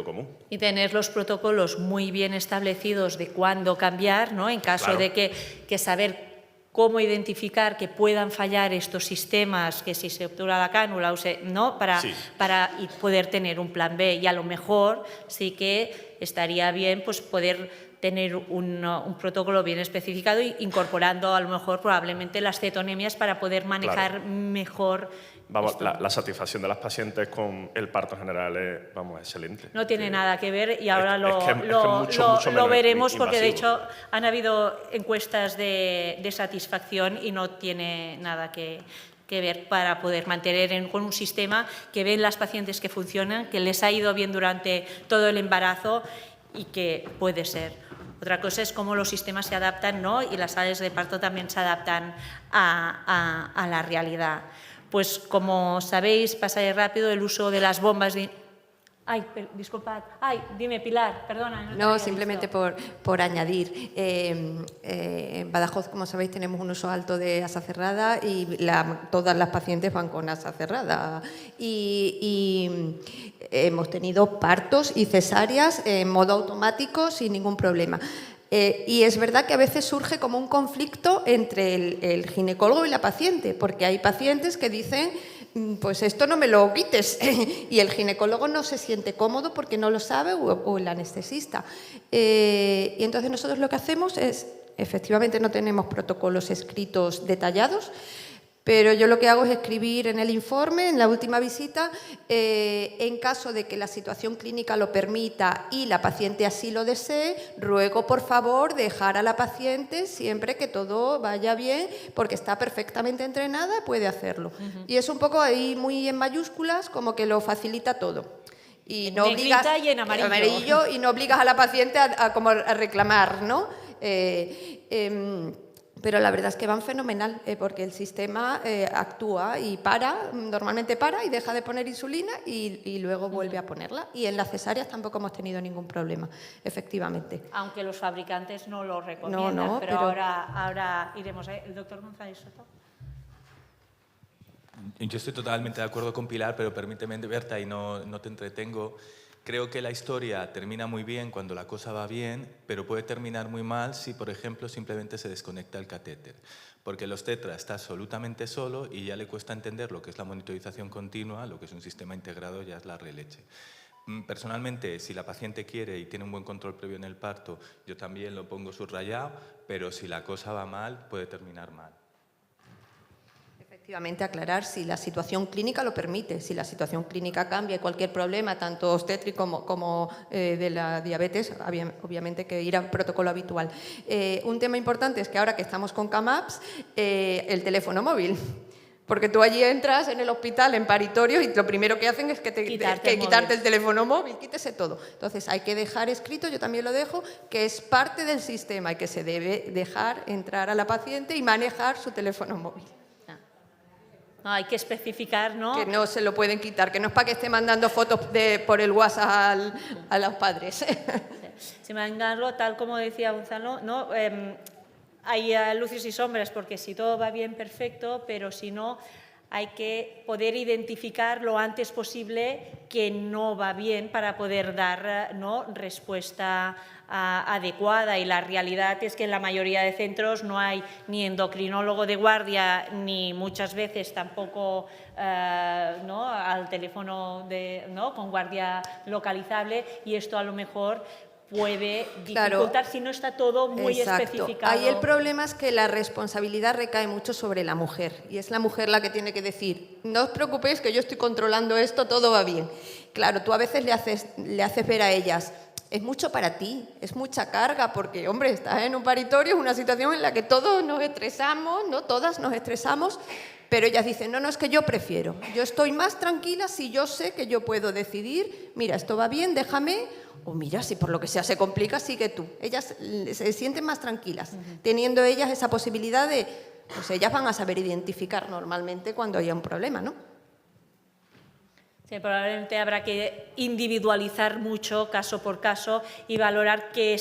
común. Y tener los protocolos muy bien establecidos de cuándo cambiar, ¿no? En caso de que saber cómo identificar que puedan fallar estos sistemas, que si se obtura la cánula, ¿no? para poder tener un plan B. Y a lo mejor sí que estaría bien pues, poder tener un protocolo bien especificado, incorporando a lo mejor probablemente las cetonemias para poder manejar mejor. Vamos, la satisfacción de las pacientes con el parto en general es, excelente. No tiene nada que ver y ahora mucho lo veremos invasivo. porque de hecho han habido encuestas de satisfacción y no tiene nada que ver para poder mantener con un sistema que ven las pacientes que funcionan, que les ha ido bien durante todo el embarazo y que puede ser. Otra cosa es cómo los sistemas se adaptan, ¿no? Y las salas de parto también se adaptan a la realidad. Pues como sabéis, pasa rápido el uso de las bombas de... Ay, disculpad. Ay, dime, Pilar, perdona. No, simplemente por añadir. En Badajoz, como sabéis, tenemos un uso alto de asa cerrada y todas las pacientes van con asa cerrada. Y hemos tenido partos y cesáreas en modo automático sin ningún problema. Y es verdad que a veces surge como un conflicto entre el ginecólogo y la paciente, porque hay pacientes que dicen, pues esto no me lo quites, y el ginecólogo no se siente cómodo porque no lo sabe, o el anestesista. Y entonces nosotros lo que hacemos es, efectivamente no tenemos protocolos escritos detallados, pero yo lo que hago es escribir en el informe, en la última visita, en caso de que la situación clínica lo permita y la paciente así lo desee, ruego por favor dejar a la paciente siempre que todo vaya bien, porque está perfectamente entrenada, puede hacerlo. Y es un poco ahí muy en mayúsculas, como que lo facilita todo. Y no obligas, y en amarillo. Y no obligas a la paciente como a reclamar, ¿no? Pero la verdad es que van fenomenal, porque el sistema actúa y normalmente para y deja de poner insulina y luego vuelve a ponerla. Y en las cesáreas tampoco hemos tenido ningún problema, efectivamente. Aunque los fabricantes no lo recomiendan, pero ahora iremos. ¿El doctor González Soto? Yo estoy totalmente de acuerdo con Pilar, pero permíteme, Berta, y no te entretengo. Creo que la historia termina muy bien cuando la cosa va bien, pero puede terminar muy mal si, por ejemplo, simplemente se desconecta el catéter. Porque el obstetra está absolutamente solo y ya le cuesta entender lo que es la monitorización continua, lo que es un sistema integrado, ya es la releche. Personalmente, si la paciente quiere y tiene un buen control previo en el parto, yo también lo pongo subrayado, pero si la cosa va mal, puede terminar mal. Efectivamente, aclarar si la situación clínica lo permite. Si la situación clínica cambia, cualquier problema, tanto obstétrico como de la diabetes, obviamente que ir al protocolo habitual. Un tema importante es que ahora que estamos con CAMAPS, el teléfono móvil. Porque tú allí entras en el hospital, en paritorio, y lo primero que hacen es quitarte el teléfono móvil, quítese todo. Entonces hay que dejar escrito, yo también lo dejo, que es parte del sistema y que se debe dejar entrar a la paciente y manejar su teléfono móvil. No, hay que especificar, ¿no? Que no se lo pueden quitar, que no es para que esté mandando fotos por el WhatsApp a los padres. Sin embargo, tal como decía Gonzalo, ¿no? Hay luces y sombras, porque si todo va bien, perfecto, pero si no, hay que poder identificar lo antes posible que no va bien para poder dar, ¿no?, respuesta adecuada. Y la realidad es que en la mayoría de centros no hay ni endocrinólogo de guardia, ni muchas veces tampoco ¿no?, al teléfono ¿no?, con guardia localizable, y esto a lo mejor puede dificultar si no está todo muy especificado. Ahí el problema es que la responsabilidad recae mucho sobre la mujer, y es la mujer la que tiene que decir, no os preocupéis que yo estoy controlando esto, todo va bien. Claro, tú a veces le haces ver a ellas, es mucho para ti, es mucha carga, porque, hombre, estás en un paritorio, es una situación en la que todos nos estresamos, ¿no? Todas nos estresamos, pero ellas dicen, no, es que yo prefiero, yo estoy más tranquila si yo sé que yo puedo decidir, mira, esto va bien, déjame, o mira, si por lo que sea se complica, sigue tú. Ellas se sienten más tranquilas, teniendo ellas esa posibilidad de, pues ellas van a saber identificar normalmente cuando haya un problema, ¿no? Sí, probablemente habrá que individualizar mucho, caso por caso, y valorar qué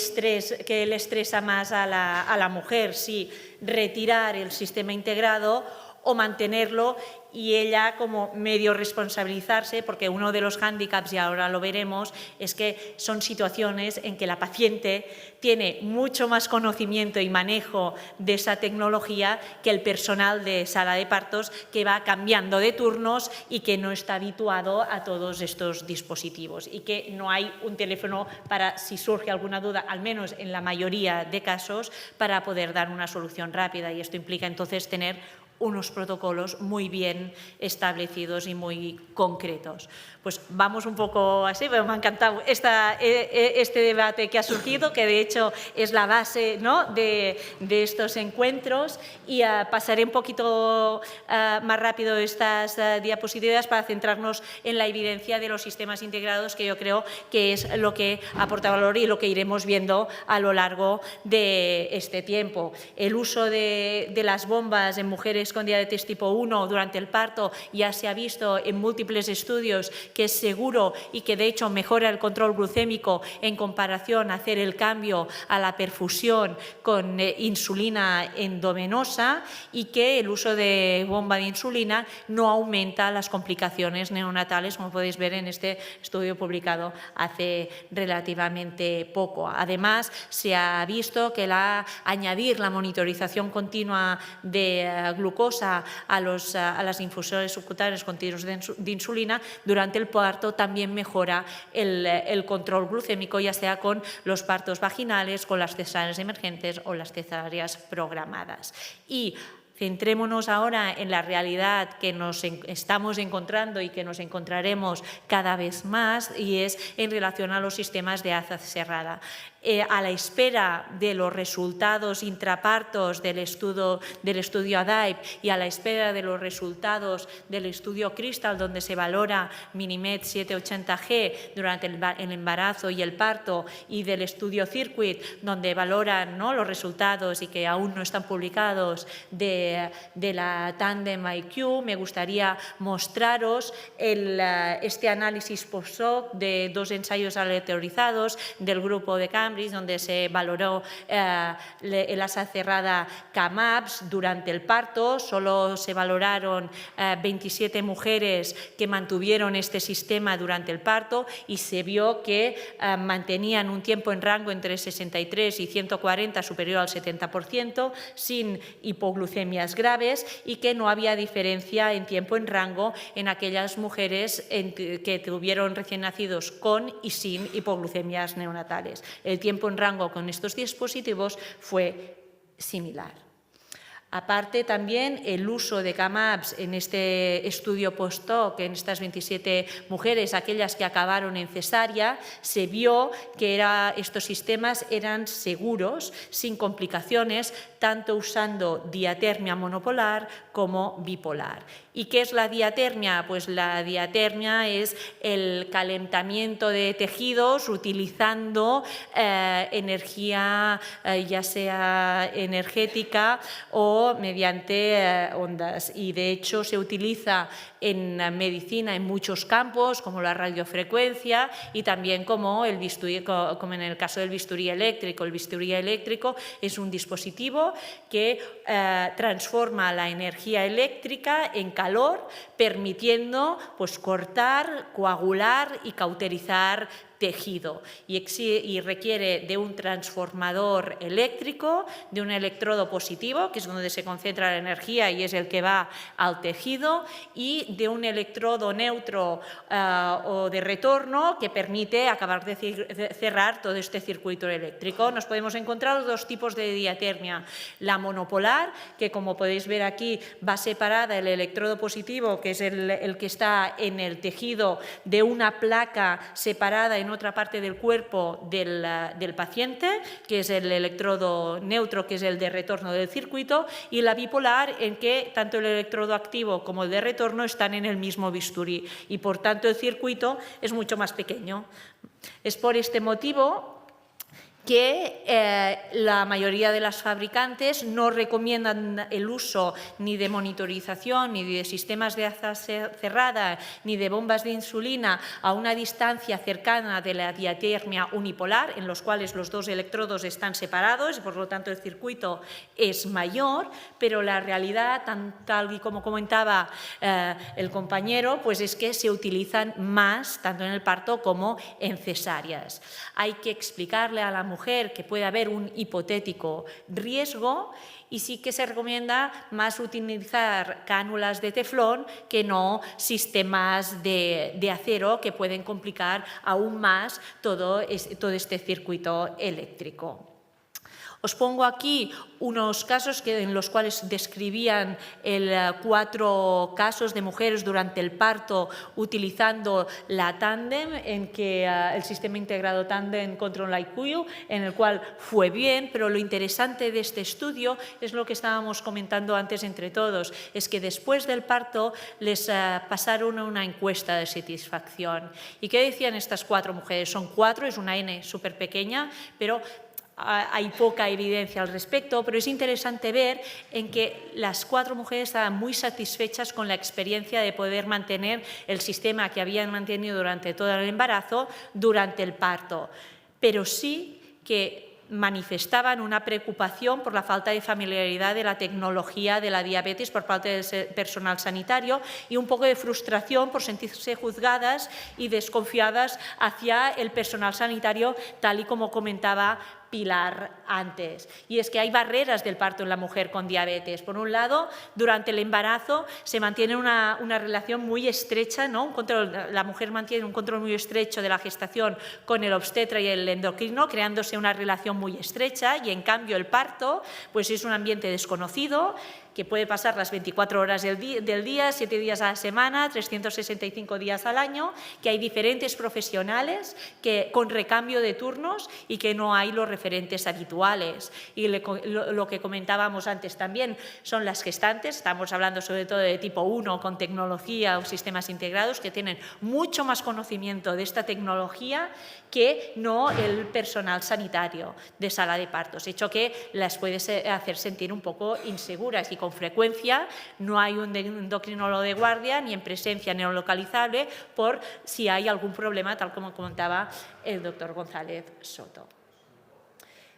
le estresa más a la mujer, si retirar el sistema integrado o mantenerlo y ella como medio responsabilizarse, porque uno de los hándicaps, y ahora lo veremos, es que son situaciones en que la paciente tiene mucho más conocimiento y manejo de esa tecnología que el personal de sala de partos, que va cambiando de turnos y que no está habituado a todos estos dispositivos y que no hay un teléfono para, si surge alguna duda, al menos en la mayoría de casos, para poder dar una solución rápida, y esto implica entonces tener unos protocolos muy bien establecidos y muy concretos. Pues vamos un poco así, pero me ha encantado este debate que ha surgido, que de hecho es la base, ¿no?, de estos encuentros, y pasaré un poquito más rápido estas diapositivas para centrarnos en la evidencia de los sistemas integrados, que yo creo que es lo que aporta valor y lo que iremos viendo a lo largo de este tiempo. El uso de las bombas en mujeres con diabetes tipo 1 durante el parto ya se ha visto en múltiples estudios que es seguro y que de hecho mejora el control glucémico en comparación a hacer el cambio a la perfusión con insulina endovenosa, y que el uso de bomba de insulina no aumenta las complicaciones neonatales, como podéis ver en este estudio publicado hace relativamente poco. Además, se ha visto que añadir la monitorización continua de glucosa a las infusores subcutáneos continuos de insulina durante el parto también mejora el control glucémico, ya sea con los partos vaginales, con las cesáreas emergentes o las cesáreas programadas. Y centrémonos ahora en la realidad que nos estamos encontrando y que nos encontraremos cada vez más, y es en relación a los sistemas de AZA cerrada. A la espera de los resultados intrapartos del estudio ADAIP y a la espera de los resultados del estudio Crystal, donde se valora Minimed 780G durante el embarazo y el parto, y del estudio Circuit, donde valoran, ¿no?, los resultados y que aún no están publicados de la Tandem IQ, me gustaría mostraros este análisis post-hoc de 2 ensayos aleatorizados del grupo de Cambridge, donde se valoró el ASA cerrada CAMAPS durante el parto. Solo se valoraron 27 mujeres que mantuvieron este sistema durante el parto, y se vio que mantenían un tiempo en rango entre 63 y 140 superior al 70%, sin hipoglucemias graves, y que no había diferencia en tiempo en rango en aquellas mujeres que tuvieron recién nacidos con y sin hipoglucemias neonatales. El tiempo en rango con estos dispositivos fue similar. Aparte, también el uso de CAMAPS en este estudio post-hoc, en estas 27 mujeres, aquellas que acabaron en cesárea, se vio que estos sistemas eran seguros, sin complicaciones, tanto usando diatermia monopolar como bipolar. ¿Y qué es la diatermia? Pues la diatermia es el calentamiento de tejidos utilizando energía ya sea energética o mediante ondas, y de hecho se utiliza en medicina en muchos campos, como la radiofrecuencia, y también como en el caso del bisturí eléctrico. El bisturí eléctrico es un dispositivo que transforma la energía eléctrica en calor, permitiendo pues cortar, coagular y cauterizar tejido, y requiere de un transformador eléctrico, de un electrodo positivo, que es donde se concentra la energía y es el que va al tejido, y de un electrodo neutro o de retorno que permite acabar de cerrar todo este circuito eléctrico. Nos podemos encontrar 2 tipos de diatermia: la monopolar, que como podéis ver aquí va separada el electrodo positivo, que es el que está en el tejido, de una placa separada en otra parte del cuerpo del paciente, que es el electrodo neutro, que es el de retorno del circuito, y la bipolar, en que tanto el electrodo activo como el de retorno están en el mismo bisturí, y por tanto el circuito es mucho más pequeño. Es por este motivo que la mayoría de las fabricantes no recomiendan el uso ni de monitorización, ni de sistemas de asa cerrada, ni de bombas de insulina a una distancia cercana de la diatermia unipolar, en los cuales los dos electrodos están separados y por lo tanto el circuito es mayor, pero la realidad, tal y como comentaba el compañero, pues es que se utilizan más tanto en el parto como en cesáreas. Hay que explicarle a la mujer que puede haber un hipotético riesgo y sí que se recomienda más utilizar cánulas de teflón que no sistemas de acero que pueden complicar aún más todo este circuito eléctrico. Os pongo aquí unos casos en los cuales describían 4 casos de mujeres durante el parto utilizando la Tandem, en que el sistema integrado Tandem Control IQ, en el cual fue bien, pero lo interesante de este estudio es lo que estábamos comentando antes entre todos, es que después del parto les pasaron una encuesta de satisfacción. ¿Y qué decían estas 4 mujeres? Son 4, es una N súper pequeña, pero hay poca evidencia al respecto, pero es interesante ver en que las 4 mujeres estaban muy satisfechas con la experiencia de poder mantener el sistema que habían mantenido durante todo el embarazo, durante el parto, pero sí que manifestaban una preocupación por la falta de familiaridad de la tecnología de la diabetes por parte del personal sanitario y un poco de frustración por sentirse juzgadas y desconfiadas hacia el personal sanitario, tal y como comentaba Pilar antes. Y es que hay barreras del parto en la mujer con diabetes. Por un lado, durante el embarazo se mantiene una relación muy estrecha, ¿no? La mujer mantiene un control muy estrecho de la gestación con el obstetra y el endocrino, creándose una relación muy estrecha, y en cambio el parto pues es un ambiente desconocido que puede pasar las 24 horas del día, 7 días a la semana, 365 días al año, que hay diferentes profesionales con recambio de turnos y que no hay los referentes habituales. Y lo que comentábamos antes también son las gestantes, estamos hablando sobre todo de tipo 1 con tecnología o sistemas integrados que tienen mucho más conocimiento de esta tecnología que no el personal sanitario de sala de partos, hecho que las puede hacer sentir un poco inseguras y con frecuencia no hay un endocrinólogo de guardia ni en presencia neolocalizable por si hay algún problema, tal como comentaba el doctor González Soto.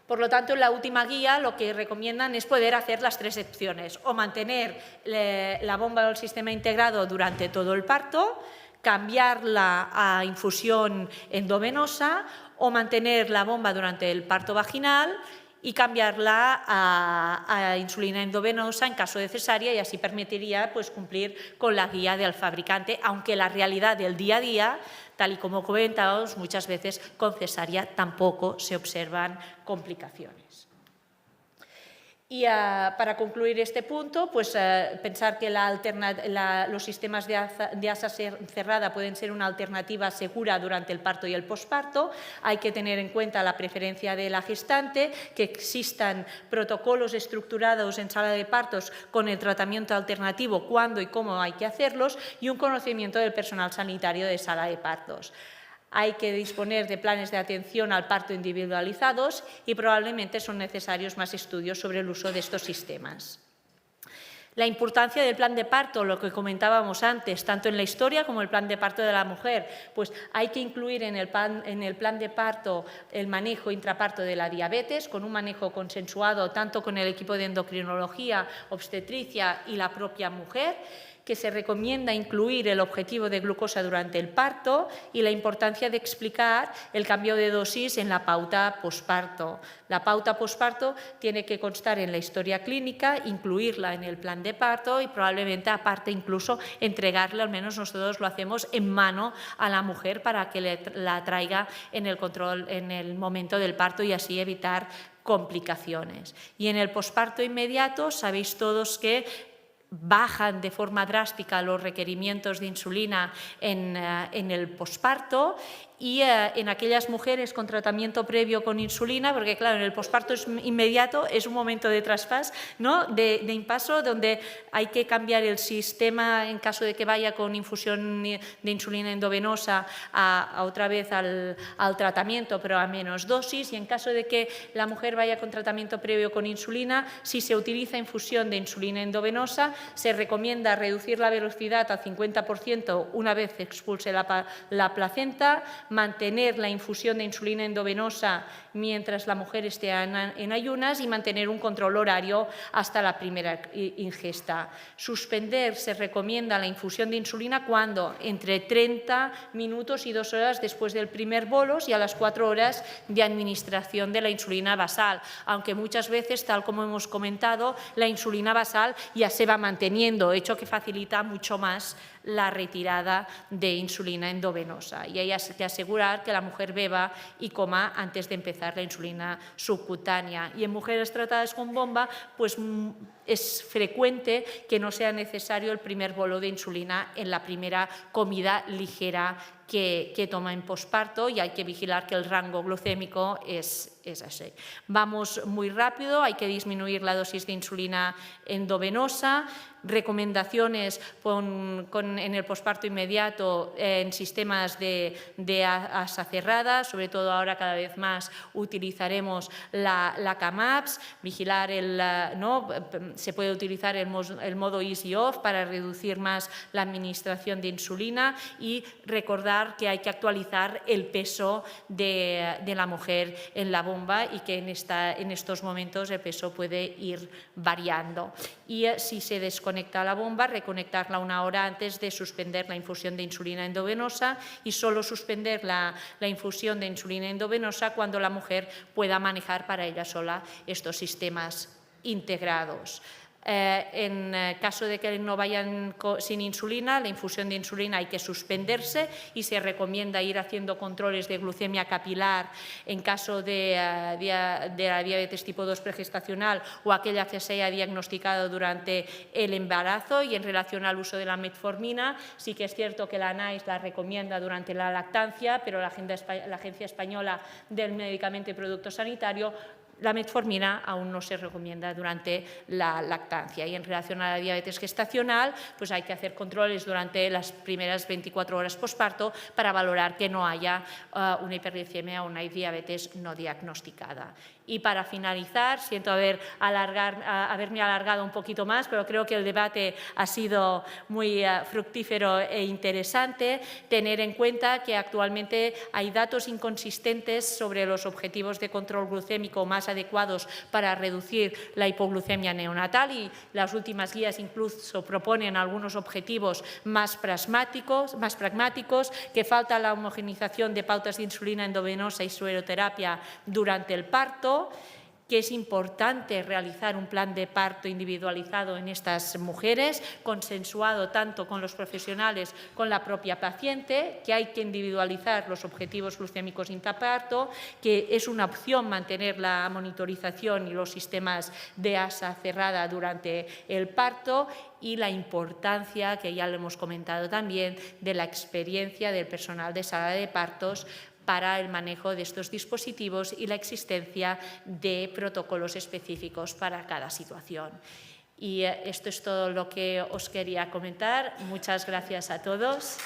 Por lo tanto, en la última guía lo que recomiendan es poder hacer las 3 opciones, o mantener la bomba o el sistema integrado durante todo el parto, cambiarla a infusión endovenosa o mantener la bomba durante el parto vaginal y cambiarla a insulina endovenosa en caso de cesárea, y así permitiría pues, cumplir con la guía del fabricante, aunque la realidad del día a día, tal y como comentábamos, muchas veces con cesárea tampoco se observan complicaciones. Y para concluir este punto, pues pensar que los sistemas de asa cerrada pueden ser una alternativa segura durante el parto y el posparto. Hay que tener en cuenta la preferencia de la gestante, que existan protocolos estructurados en sala de partos con el tratamiento alternativo, cuándo y cómo hay que hacerlos, y un conocimiento del personal sanitario de sala de partos. Hay que disponer de planes de atención al parto individualizados y probablemente son necesarios más estudios sobre el uso de estos sistemas. La importancia del plan de parto, lo que comentábamos antes, tanto en la historia como el plan de parto de la mujer, pues hay que incluir en el plan de parto el manejo intraparto de la diabetes, con un manejo consensuado tanto con el equipo de endocrinología, obstetricia y la propia mujer, que se recomienda incluir el objetivo de glucosa durante el parto y la importancia de explicar el cambio de dosis en la pauta posparto. La pauta posparto tiene que constar en la historia clínica, incluirla en el plan de parto y probablemente aparte incluso entregarle, al menos nosotros lo hacemos en mano a la mujer para que la traiga en el control en el momento del parto y así evitar complicaciones. Y en el posparto inmediato sabéis todos que bajan de forma drástica los requerimientos de insulina en el posparto y en aquellas mujeres con tratamiento previo con insulina, porque claro, en el posparto es inmediato, es un momento de traspás, ¿no? de impaso, donde hay que cambiar el sistema en caso de que vaya con infusión de insulina endovenosa a otra vez al tratamiento, pero a menos dosis, y en caso de que la mujer vaya con tratamiento previo con insulina, si se utiliza infusión de insulina endovenosa, se recomienda reducir la velocidad al 50% una vez expulse la placenta, mantener la infusión de insulina endovenosa mientras la mujer esté en ayunas y mantener un control horario hasta la primera ingesta. Suspender se recomienda la infusión de insulina cuando entre 30 minutos y 2 horas después del primer bolos y a las 4 horas de administración de la insulina basal, aunque muchas veces, tal como hemos comentado, la insulina basal ya se va manteniendo, hecho que facilita mucho más la retirada de insulina endovenosa, y hay que asegurar que la mujer beba y coma antes de empezar la insulina subcutánea. Y en mujeres tratadas con bomba, pues es frecuente que no sea necesario el primer bolo de insulina en la primera comida ligera que toma en posparto, y hay que vigilar que el rango glucémico es así. Vamos muy rápido, hay que disminuir la dosis de insulina endovenosa. Recomendaciones en el posparto inmediato en sistemas de asa cerrada, sobre todo ahora cada vez más utilizaremos la CAMAPS, vigilar se puede utilizar el modo easy off para reducir más la administración de insulina, y recordar que hay que actualizar el peso de la mujer en la bomba, y que en estos momentos el peso puede ir variando. Y si se desconecta la bomba, reconectarla 1 hora antes de suspender la infusión de insulina endovenosa, y solo suspender la infusión de insulina endovenosa cuando la mujer pueda manejar para ella sola estos sistemas integrados. En caso de que no vayan sin insulina, la infusión de insulina hay que suspenderse, y se recomienda ir haciendo controles de glucemia capilar en caso de la diabetes tipo 2 pregestacional o aquella que se haya diagnosticado durante el embarazo. Y en relación al uso de la metformina, sí que es cierto que la NICE la recomienda durante la lactancia, pero la Agencia Española del Medicamento y Producto Sanitario, la metformina aún no se recomienda durante la lactancia. Y en relación a la diabetes gestacional, pues hay que hacer controles durante las primeras 24 horas posparto para valorar que no haya una hiperglicemia o una diabetes no diagnosticada. Y para finalizar, siento haberme alargado un poquito más, pero creo que el debate ha sido muy fructífero e interesante. Tener en cuenta que actualmente hay datos inconsistentes sobre los objetivos de control glucémico más adecuados para reducir la hipoglucemia neonatal, y las últimas guías incluso proponen algunos objetivos más pragmáticos, que falta la homogenización de pautas de insulina endovenosa y sueroterapia durante el parto, que es importante realizar un plan de parto individualizado en estas mujeres, consensuado tanto con los profesionales como con la propia paciente, que hay que individualizar los objetivos glucémicos intraparto, que es una opción mantener la monitorización y los sistemas de asa cerrada durante el parto, y la importancia, que ya lo hemos comentado también, de la experiencia del personal de sala de partos para el manejo de estos dispositivos y la existencia de protocolos específicos para cada situación. Y esto es todo lo que os quería comentar. Muchas gracias a todos.